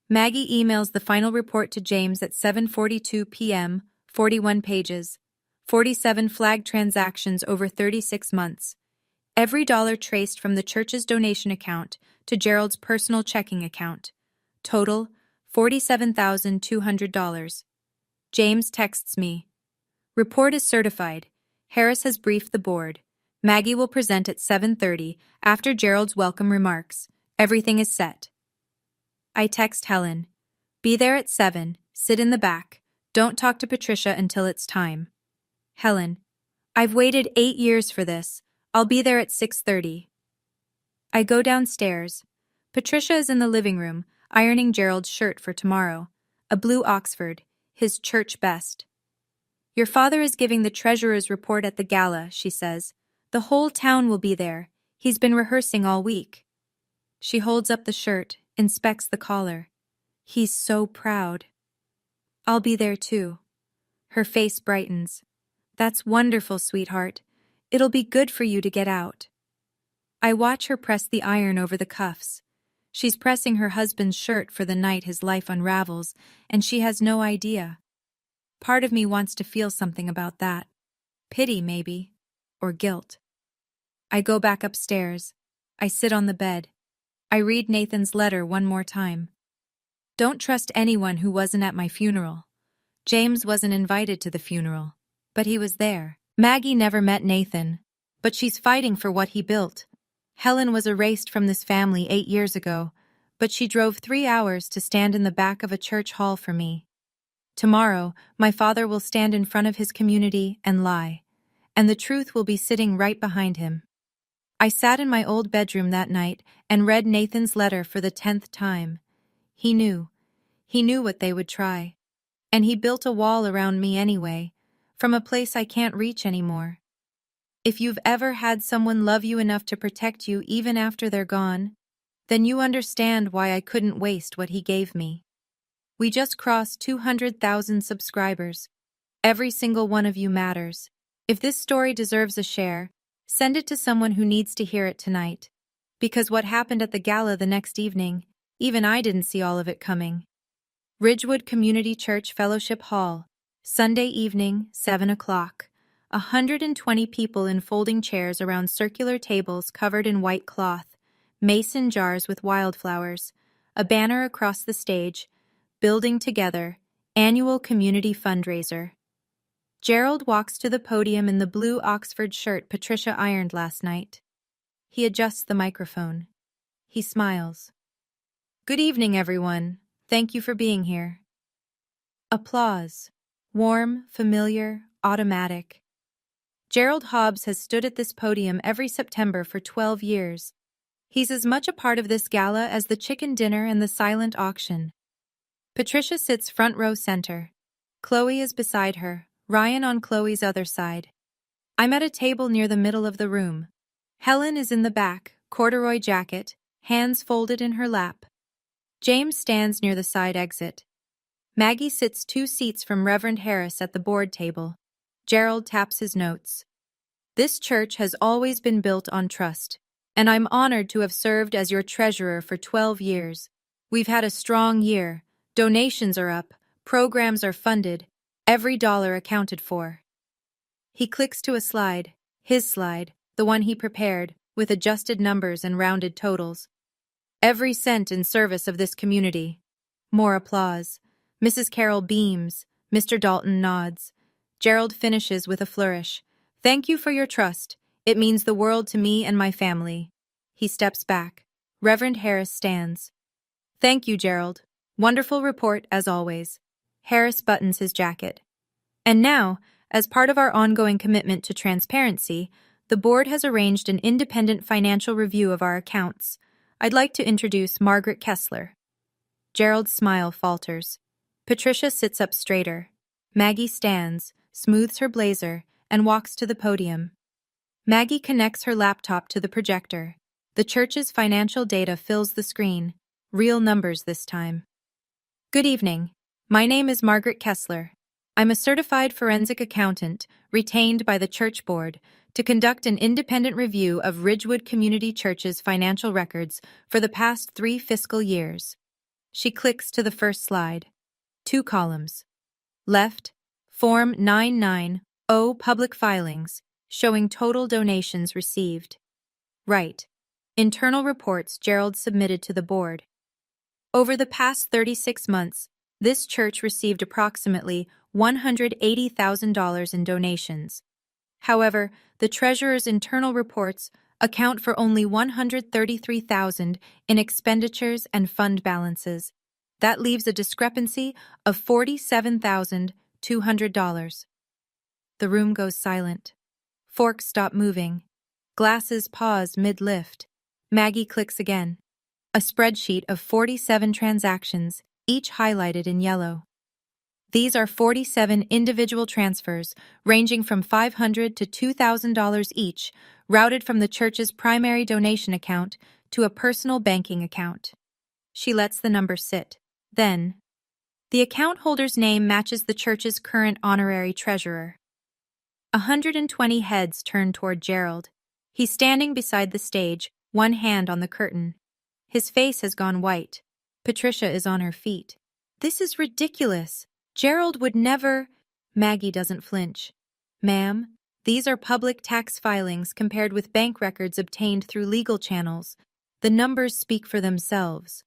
Maggie emails the final report to James at 7:42 p.m., 41 pages. 47 flagged transactions over 36 months. Every dollar traced from the church's donation account to Gerald's personal checking account. Total, $47,200. James texts me. "Report is certified. Harris has briefed the board. Maggie will present at 7:30 after Gerald's welcome remarks. Everything is set." I text Helen. "Be there at 7, sit in the back. Don't talk to Patricia until it's time." Helen. "I've waited 8 years for this. I'll be there at 6:30. I go downstairs. Patricia is in the living room, ironing Gerald's shirt for tomorrow. A blue Oxford, his church best. "Your father is giving the treasurer's report at the gala," she says. "The whole town will be there. He's been rehearsing all week." She holds up the shirt, inspects the collar. "He's so proud." "I'll be there too." Her face brightens. "That's wonderful, sweetheart. It'll be good for you to get out." I watch her press the iron over the cuffs. She's pressing her husband's shirt for the night his life unravels, and she has no idea. Part of me wants to feel something about that. Pity, maybe. Or guilt. I go back upstairs. I sit on the bed. I read Nathan's letter one more time. "Don't trust anyone who wasn't at my funeral." James wasn't invited to the funeral, but he was there. Maggie never met Nathan, but she's fighting for what he built. Helen was erased from this family 8 years ago, but she drove 3 hours to stand in the back of a church hall for me. Tomorrow, my father will stand in front of his community and lie, and the truth will be sitting right behind him. I sat in my old bedroom that night and read Nathan's letter for the 10th time. He knew. He knew what they would try. And he built a wall around me anyway, from a place I can't reach anymore. If you've ever had someone love you enough to protect you even after they're gone, then you understand why I couldn't waste what he gave me. We just crossed 200,000 subscribers. Every single one of you matters. If this story deserves a share, send it to someone who needs to hear it tonight. Because what happened at the gala the next evening, even I didn't see all of it coming. Ridgewood Community Church Fellowship Hall, Sunday evening, 7 o'clock. 120 people in folding chairs around circular tables covered in white cloth, mason jars with wildflowers, a banner across the stage, Building Together, annual community fundraiser. Gerald walks to the podium in the blue Oxford shirt Patricia ironed last night. He adjusts the microphone. He smiles. Good evening, everyone. Thank you for being here. Applause. Warm, familiar, automatic. Gerald Hobbs has stood at this podium every September for 12 years. He's as much a part of this gala as the chicken dinner and the silent auction. Patricia sits front row center. Chloe is beside her, Ryan on Chloe's other side. I'm at a table near the middle of the room. Helen is in the back, corduroy jacket, hands folded in her lap. James stands near the side exit. Maggie sits 2 seats from Reverend Harris at the board table. Gerald taps his notes. This church has always been built on trust, and I'm honored to have served as your treasurer for 12 years. We've had a strong year. Donations are up, programs are funded, every dollar accounted for. He clicks to a slide, his slide, the one he prepared, with adjusted numbers and rounded totals. Every cent in service of this community. More applause. Mrs. Carroll beams. Mr. Dalton nods. Gerald finishes with a flourish. Thank you for your trust. It means the world to me and my family. He steps back. Reverend Harris stands. Thank you, Gerald. Wonderful report, as always. Harris buttons his jacket. And now, as part of our ongoing commitment to transparency, the board has arranged an independent financial review of our accounts. I'd like to introduce Margaret Kessler. Gerald's smile falters. Patricia sits up straighter. Maggie stands, smooths her blazer, and walks to the podium. Maggie connects her laptop to the projector. The church's financial data fills the screen. Real numbers this time. Good evening. My name is Margaret Kessler. I'm a certified forensic accountant, retained by the church board, to conduct an independent review of Ridgewood Community Church's financial records for the past 3 fiscal years. She clicks to the first slide. 2 columns. Left, Form 990, Public Filings, showing total donations received. Right, internal reports Gerald submitted to the board. Over the past 36 months, this church received approximately $180,000 in donations. However, the treasurer's internal reports account for only $133,000 in expenditures and fund balances. That leaves a discrepancy of $47,200. The room goes silent. Forks stop moving. Glasses pause mid-lift. Maggie clicks again. A spreadsheet of 47 transactions, each highlighted in yellow. These are 47 individual transfers, ranging from $500 to $2,000 each, routed from the church's primary donation account to a personal banking account. She lets the number sit. Then, the account holder's name matches the church's current honorary treasurer. 120 heads turn toward Gerald. He's standing beside the stage, one hand on the curtain. His face has gone white. Patricia is on her feet. This is ridiculous. Gerald would never... Maggie doesn't flinch. Ma'am, these are public tax filings compared with bank records obtained through legal channels. The numbers speak for themselves.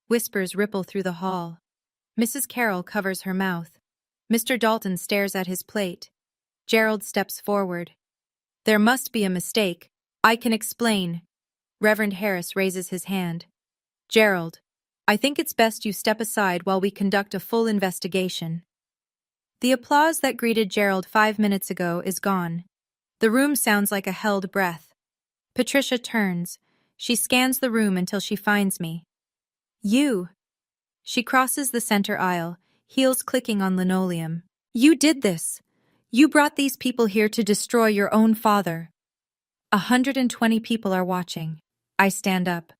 Whispers ripple through the hall. Mrs. Carroll covers her mouth. Mr. Dalton stares at his plate. Gerald steps forward. There must be a mistake. I can explain. Reverend Harris raises his hand. Gerald, I think it's best you step aside while we conduct a full investigation. The applause that greeted Gerald 5 minutes ago is gone. The room sounds like a held breath. Patricia turns. She scans the room until she finds me. You. She crosses the center aisle, heels clicking on linoleum. You did this. You brought these people here to destroy your own father. 120 people are watching. I stand up.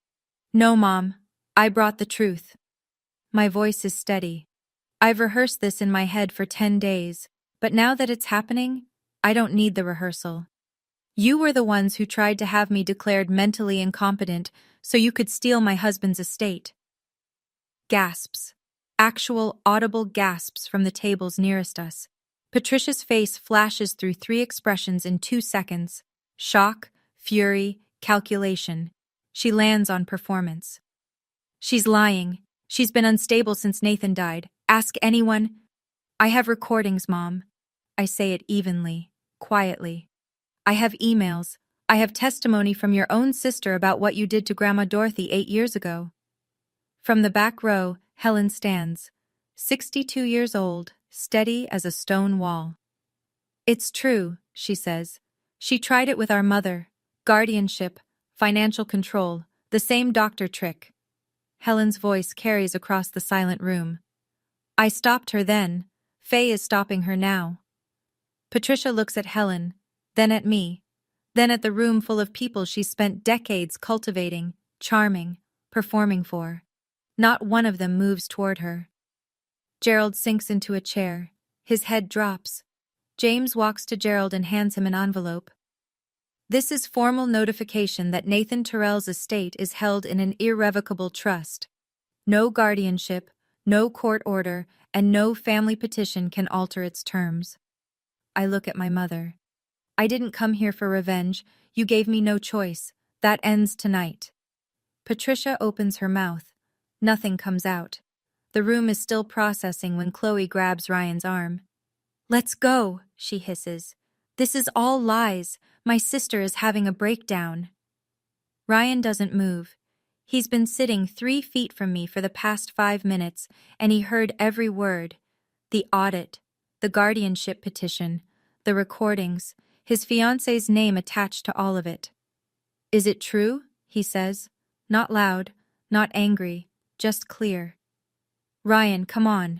No, Mom. I brought the truth. My voice is steady. I've rehearsed this in my head for 10 days, but now that it's happening, I don't need the rehearsal. You were the ones who tried to have me declared mentally incompetent so you could steal my husband's estate. Gasps. Actual audible gasps from the tables nearest us. Patricia's face flashes through 3 expressions in 2 seconds. Shock, fury, calculation. She lands on performance. She's lying. She's been unstable since Nathan died. Ask anyone. I have recordings, Mom. I say it evenly, quietly. I have emails. I have testimony from your own sister about what you did to Grandma Dorothy 8 years ago. From the back row, Helen stands, 62 years old, steady as a stone wall. "It's true," she says. "She tried it with our mother. Guardianship, financial control, the same doctor trick." Helen's voice carries across the silent room. "I stopped her then. Faye is stopping her now." Patricia looks at Helen, then at me, then at the room full of people she spent decades cultivating, charming, performing for. Not one of them moves toward her. Gerald sinks into a chair. His head drops. James walks to Gerald and hands him an envelope. "This is formal notification that Nathan Terrell's estate is held in an irrevocable trust. No guardianship, no court order, and no family petition can alter its terms." I look at my mother. "I didn't come here for revenge. You gave me no choice. That ends tonight." Patricia opens her mouth. Nothing comes out. The room is still processing when Chloe grabs Ryan's arm. "Let's go," she hisses. "This is all lies. My sister is having a breakdown." Ryan doesn't move. He's been sitting 3 feet from me for the past 5 minutes, and he heard every word. The audit, the guardianship petition, the recordings, his fiancée's name attached to all of it. "Is it true?" he says. Not loud, not angry, just clear. "Ryan, come on.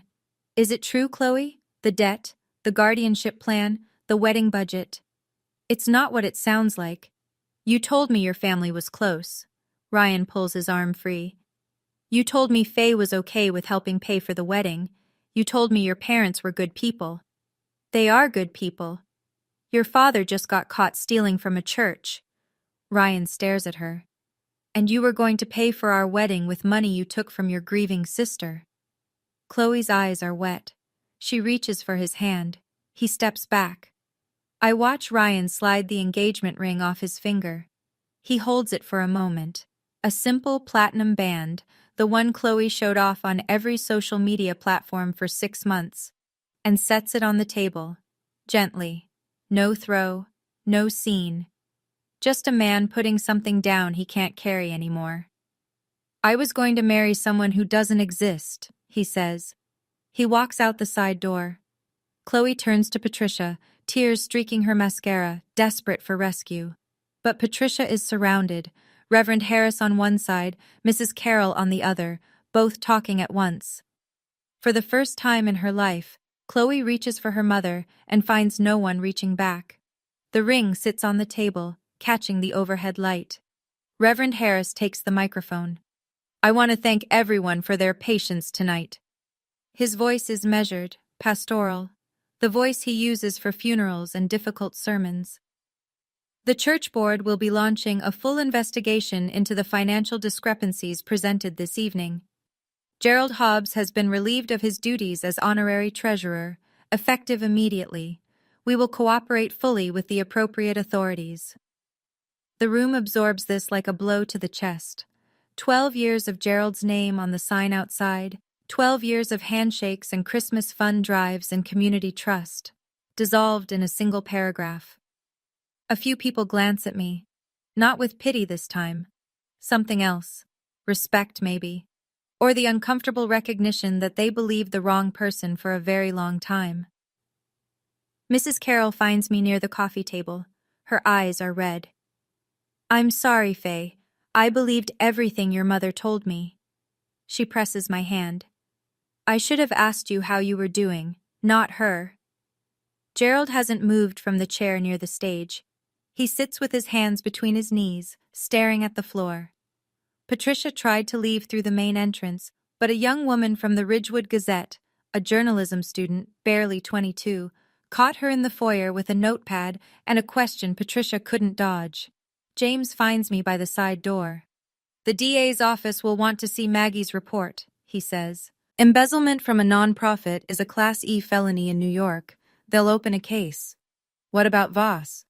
Is it true, Chloe? The debt, the guardianship plan, the wedding budget." "It's not what it sounds like. You told me your family was close." Ryan pulls his arm free. "You told me Faye was okay with helping pay for the wedding. You told me your parents were good people." "They are good people. Your father just got caught stealing from a church." Ryan stares at her. "And you were going to pay for our wedding with money you took from your grieving sister." Chloe's eyes are wet. She reaches for his hand. He steps back. I watch Ryan slide the engagement ring off his finger. He holds it for a moment. A simple platinum band, the one Chloe showed off on every social media platform for 6 months, and sets it on the table, gently. No throw, no scene. Just a man putting something down he can't carry anymore. "I was going to marry someone who doesn't exist," he says. He walks out the side door. Chloe turns to Patricia, tears streaking her mascara, desperate for rescue. But Patricia is surrounded, Reverend Harris on one side, Mrs. Carroll on the other, both talking at once. For the first time in her life, Chloe reaches for her mother and finds no one reaching back. The ring sits on the table, catching the overhead light. Reverend Harris takes the microphone. "I want to thank everyone for their patience tonight." His voice is measured, pastoral, the voice he uses for funerals and difficult sermons. "The church board will be launching a full investigation into the financial discrepancies presented this evening. Gerald Hobbs has been relieved of his duties as honorary treasurer, effective immediately. We will cooperate fully with the appropriate authorities." The room absorbs this like a blow to the chest. 12 years of Gerald's name on the sign outside, 12 years of handshakes and Christmas fund drives and community trust, dissolved in a single paragraph. A few people glance at me, not with pity this time. Something else. Respect, maybe. Or the uncomfortable recognition that they believed the wrong person for a very long time. Mrs. Carroll finds me near the coffee table. Her eyes are red. "I'm sorry, Faye. I believed everything your mother told me." She presses my hand. "I should have asked you how you were doing, not her." Gerald hasn't moved from the chair near the stage. He sits with his hands between his knees, staring at the floor. Patricia tried to leave through the main entrance, but a young woman from the Ridgewood Gazette, a journalism student, barely 22, caught her in the foyer with a notepad and a question Patricia couldn't dodge. James finds me by the side door. "The DA's office will want to see Maggie's report," he says. "Embezzlement from a nonprofit is a Class E felony in New York. They'll open a case." "What about Voss?"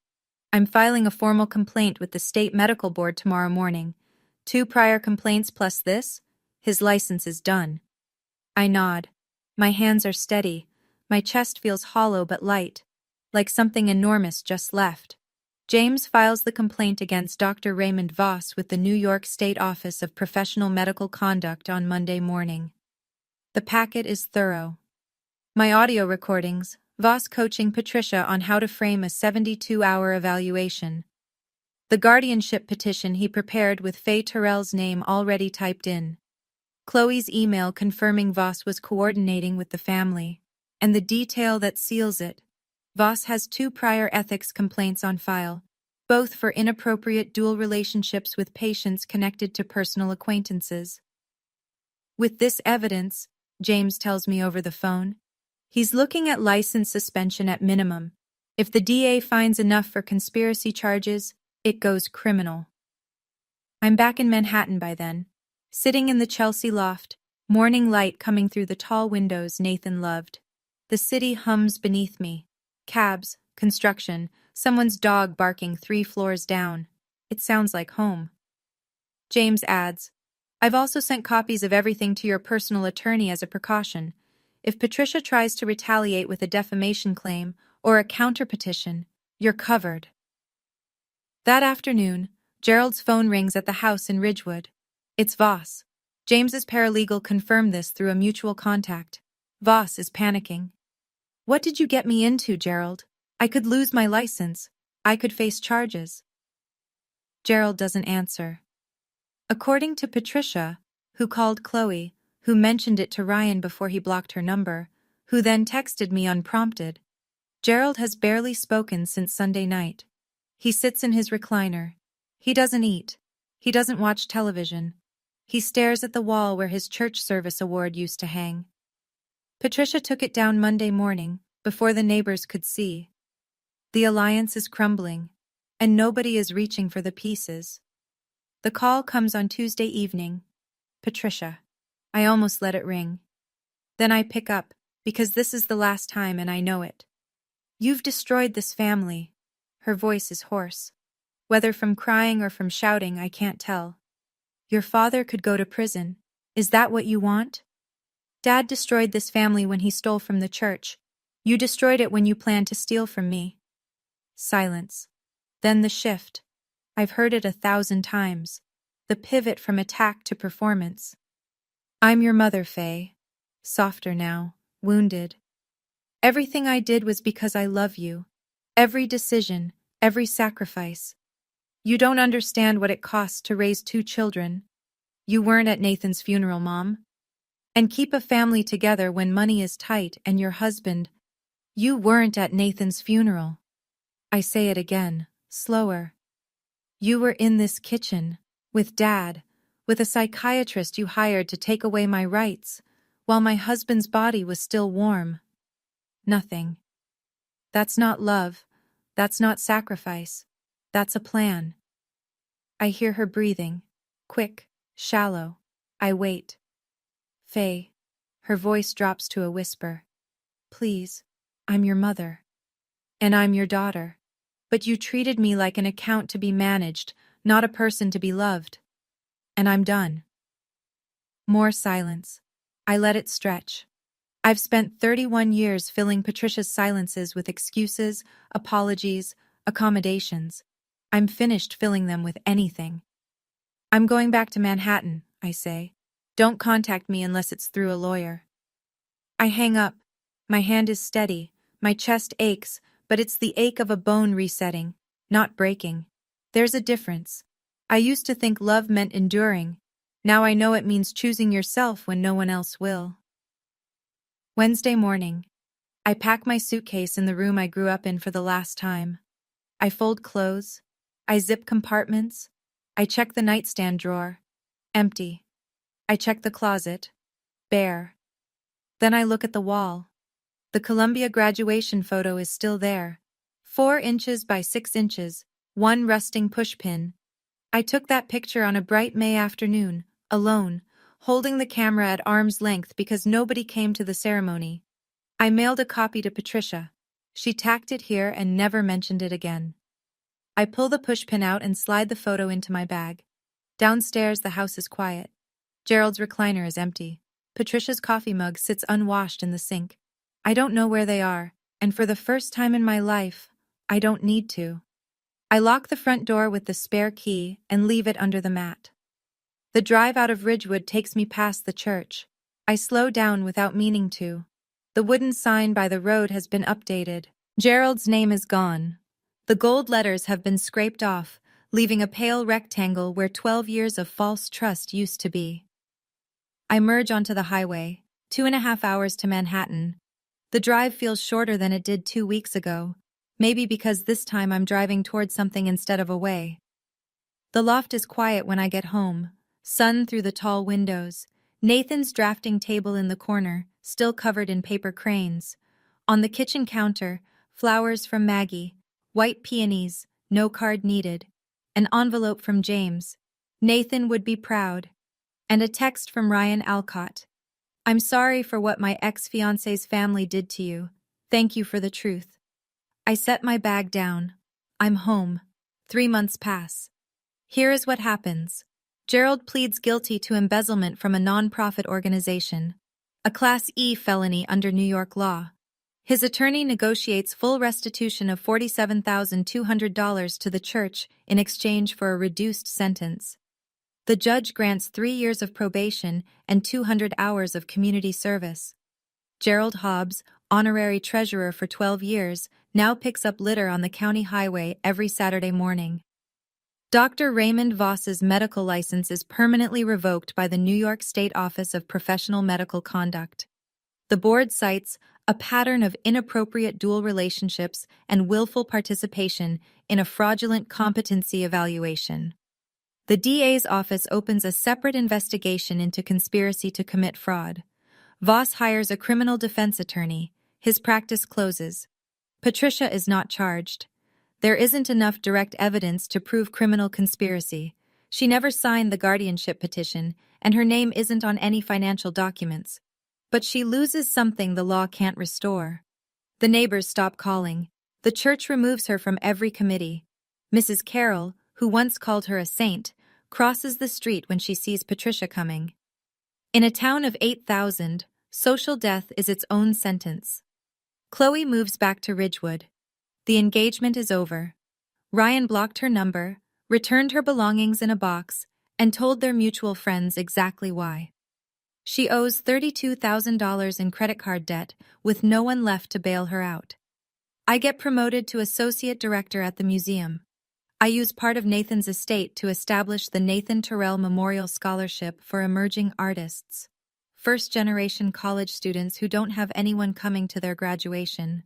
"I'm filing a formal complaint with the state medical board tomorrow morning. 2 prior complaints plus this. His license is done." I nod. My hands are steady. My chest feels hollow but light, like something enormous just left. James files the complaint against Dr. Raymond Voss with the New York State Office of Professional Medical Conduct on Monday morning. The packet is thorough. My audio recordings, Voss coaching Patricia on how to frame a 72-hour evaluation. The guardianship petition he prepared with Faye Terrell's name already typed in. Chloe's email confirming Voss was coordinating with the family. And the detail that seals it. Voss has 2 prior ethics complaints on file, both for inappropriate dual relationships with patients connected to personal acquaintances. With this evidence, James tells me over the phone, he's looking at license suspension at minimum. If the DA finds enough for conspiracy charges, it goes criminal. I'm back in Manhattan by then, sitting in the Chelsea loft, morning light coming through the tall windows Nathan loved. The city hums beneath me. Cabs, construction, someone's dog barking 3 floors down. It sounds like home. James adds, I've also sent copies of everything to your personal attorney as a precaution. If Patricia tries to retaliate with a defamation claim or a counterpetition, you're covered. That afternoon, Gerald's phone rings at the house in Ridgewood. It's Voss. James's paralegal confirmed this through a mutual contact. Voss is panicking. What did you get me into, Gerald? I could lose my license. I could face charges. Gerald doesn't answer. According to Patricia, who called Chloe, who mentioned it to Ryan before he blocked her number, who then texted me unprompted, Gerald has barely spoken since Sunday night. He sits in his recliner. He doesn't eat. He doesn't watch television. He stares at the wall where his church service award used to hang. Patricia took it down Monday morning, before the neighbors could see. The alliance is crumbling, and nobody is reaching for the pieces. The call comes on Tuesday evening. Patricia. I almost let it ring. Then I pick up, because this is the last time and I know it. You've destroyed this family. Her voice is hoarse. Whether from crying or from shouting, I can't tell. Your father could go to prison. Is that what you want? Dad destroyed this family when he stole from the church. You destroyed it when you planned to steal from me. Silence. Then the shift. I've heard it 1,000 times. The pivot from attack to performance. I'm your mother, Faye. Softer now, wounded. Everything I did was because I love you. Every decision, every sacrifice. You don't understand what it costs to raise 2 children. You weren't at Nathan's funeral, Mom. And keep a family together when money is tight and your husband. You weren't at Nathan's funeral. I say it again, slower. You were in this kitchen, with Dad, with a psychiatrist you hired to take away my rights, while my husband's body was still warm. Nothing. That's not love. That's not sacrifice. That's a plan. I hear her breathing, quick, shallow. I wait. Faye. Her voice drops to a whisper. Please, I'm your mother. And I'm your daughter. But you treated me like an account to be managed, not a person to be loved. And I'm done. More silence. I let it stretch. I've spent 31 years filling Patricia's silences with excuses, apologies, accommodations. I'm finished filling them with anything. I'm going back to Manhattan, I say. Don't contact me unless it's through a lawyer. I hang up. My hand is steady. My chest aches, but it's the ache of a bone resetting, not breaking. There's a difference. I used to think love meant enduring. Now I know it means choosing yourself when no one else will. Wednesday morning. I pack my suitcase in the room I grew up in for the last time. I fold clothes. I zip compartments. I check the nightstand drawer. Empty. I check the closet. Bare. Then I look at the wall. The Columbia graduation photo is still there. 4 inches by 6 inches, 1 rusting pushpin. I took that picture on a bright May afternoon, alone, holding the camera at arm's length because nobody came to the ceremony. I mailed a copy to Patricia. She tacked it here and never mentioned it again. I pull the pushpin out and slide the photo into my bag. Downstairs, the house is quiet. Gerald's recliner is empty. Patricia's coffee mug sits unwashed in the sink. I don't know where they are, and for the first time in my life, I don't need to. I lock the front door with the spare key and leave it under the mat. The drive out of Ridgewood takes me past the church. I slow down without meaning to. The wooden sign by the road has been updated. Gerald's name is gone. The gold letters have been scraped off, leaving a pale rectangle where 12 years of false trust used to be. I merge onto the highway, 2.5 hours to Manhattan. The drive feels shorter than it did 2 weeks ago, maybe because this time I'm driving towards something instead of away. The loft is quiet when I get home, sun through the tall windows, Nathan's drafting table in the corner, still covered in paper cranes. On the kitchen counter, flowers from Maggie, white peonies, no card needed, an envelope from James. Nathan would be proud. And a text from Ryan Alcott. I'm sorry for what my ex-fiancé's family did to you. Thank you for the truth. I set my bag down. I'm home. 3 months pass. Here is what happens. Gerald pleads guilty to embezzlement from a non-profit organization, a Class E felony under New York law. His attorney negotiates full restitution of $47,200 to the church in exchange for a reduced sentence. The judge grants 3 years of probation and 200 hours of community service. Gerald Hobbs, honorary treasurer for 12 years, now picks up litter on the county highway every Saturday morning. Dr. Raymond Voss's medical license is permanently revoked by the New York State Office of Professional Medical Conduct. The board cites a pattern of inappropriate dual relationships and willful participation in a fraudulent competency evaluation. The DA's office opens a separate investigation into conspiracy to commit fraud. Voss hires a criminal defense attorney. His practice closes. Patricia is not charged. There isn't enough direct evidence to prove criminal conspiracy. She never signed the guardianship petition, and her name isn't on any financial documents. But she loses something the law can't restore. The neighbors stop calling. The church removes her from every committee. Mrs. Carroll, who once called her a saint, crosses the street when she sees Patricia coming. In a town of 8,000, social death is its own sentence. Chloe moves back to Ridgewood. The engagement is over. Ryan blocked her number, returned her belongings in a box, and told their mutual friends exactly why. She owes $32,000 in credit card debt, with no one left to bail her out. I get promoted to associate director at the museum. I use part of Nathan's estate to establish the Nathan Terrell Memorial Scholarship for emerging artists, first-generation college students who don't have anyone coming to their graduation.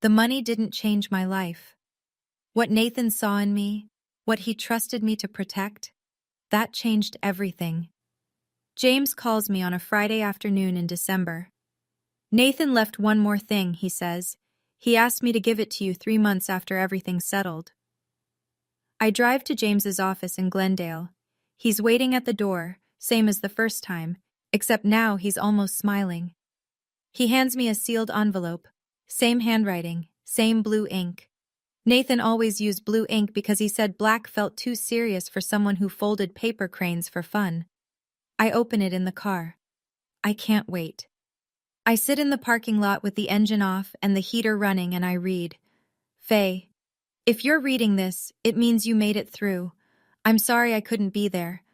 The money didn't change my life. What Nathan saw in me, what he trusted me to protect, that changed everything. James calls me on a Friday afternoon in December. Nathan left one more thing, he says. He asked me to give it to you 3 months after everything's settled. I drive to James's office in Glendale. He's waiting at the door, same as the first time, except now he's almost smiling. He hands me a sealed envelope. Same handwriting, same blue ink. Nathan always used blue ink because he said black felt too serious for someone who folded paper cranes for fun. I open it in the car. I can't wait. I sit in the parking lot with the engine off and the heater running and I read. Faye, if you're reading this, it means you made it through. I'm sorry I couldn't be there.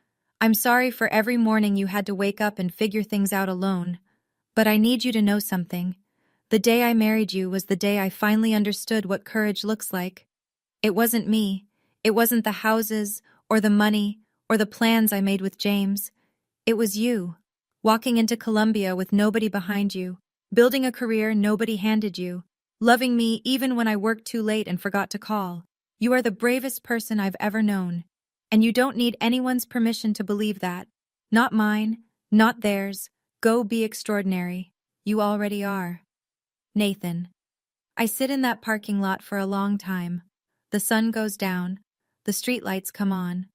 I'm sorry for every morning you had to wake up and figure things out alone. But I need you to know something. The day I married you was the day I finally understood what courage looks like. It wasn't me. It wasn't the houses, or the money, or the plans I made with James. It was you, walking into Columbia with nobody behind you, building a career nobody handed you, loving me even when I worked too late and forgot to call. You are the bravest person I've ever known, and you don't need anyone's permission to believe that. Not mine, not theirs. Go be extraordinary. You already are. Nathan. I sit in that parking lot for a long time. The sun goes down. The streetlights come on.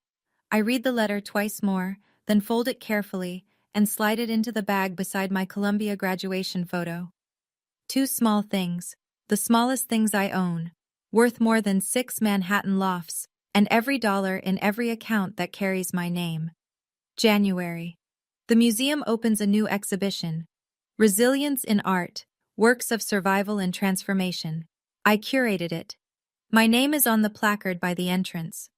I read the letter twice more, then fold it carefully and slide it into the bag beside my Columbia graduation photo. 2 small things, the smallest things I own, worth more than 6 Manhattan lofts, and every dollar in every account that carries my name. January. The museum opens a new exhibition, Resilience in Art, Works of Survival and Transformation. I curated it. My name is on the placard by the entrance.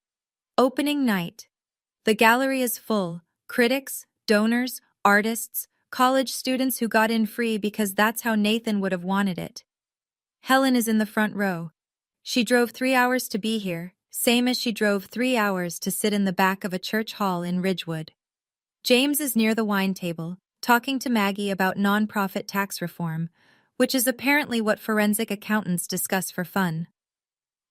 Opening night. The gallery is full. Critics, donors, artists, college students who got in free because that's how Nathan would have wanted it. Helen is in the front row. She drove 3 hours to be here, same as she drove 3 hours to sit in the back of a church hall in Ridgewood. James is near the wine table, talking to Maggie about nonprofit tax reform, which is apparently what forensic accountants discuss for fun.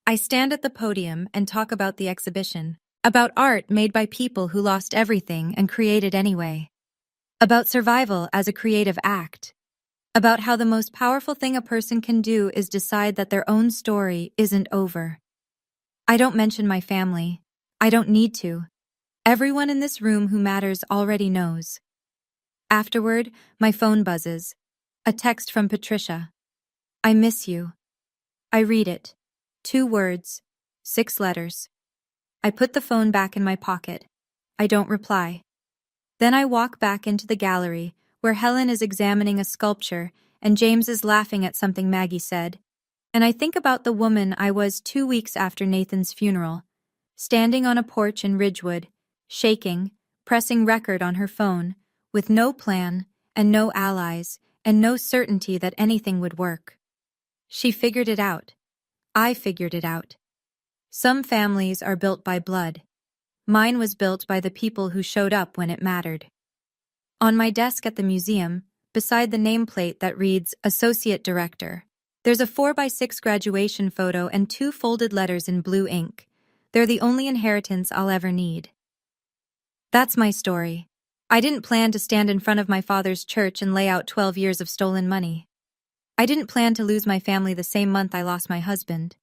I stand at the podium and talk about the exhibition, about art made by people who lost everything and created anyway, about survival as a creative act, about how the most powerful thing a person can do is decide that their own story isn't over. I don't mention my family. I don't need to. Everyone in this room who matters already knows. Afterward, my phone buzzes. A text from Patricia. I miss you. I read it. 2 words, 6 letters. I put the phone back in my pocket. I don't reply. Then I walk back into the gallery, where Helen is examining a sculpture and James is laughing at something Maggie said. And I think about the woman I was 2 weeks after Nathan's funeral, standing on a porch in Ridgewood, shaking, pressing record on her phone, with no plan and no allies and no certainty that anything would work. She figured it out. I figured it out. Some families are built by blood. Mine was built by the people who showed up when it mattered. On my desk at the museum, beside the nameplate that reads Associate Director, there's a 4x6 graduation photo and 2 folded letters in blue ink. They're the only inheritance I'll ever need. That's my story. I didn't plan to stand in front of my father's church and lay out 12 years of stolen money. I didn't plan to lose my family the same month I lost my husband.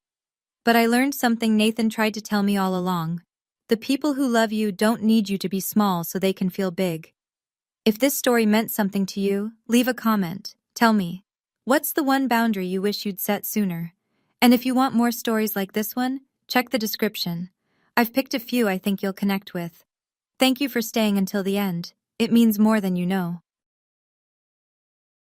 But I learned something Nathan tried to tell me all along. The people who love you don't need you to be small so they can feel big. If this story meant something to you, leave a comment. Tell me, what's the one boundary you wish you'd set sooner? And if you want more stories like this one, check the description. I've picked a few I think you'll connect with. Thank you for staying until the end. It means more than you know.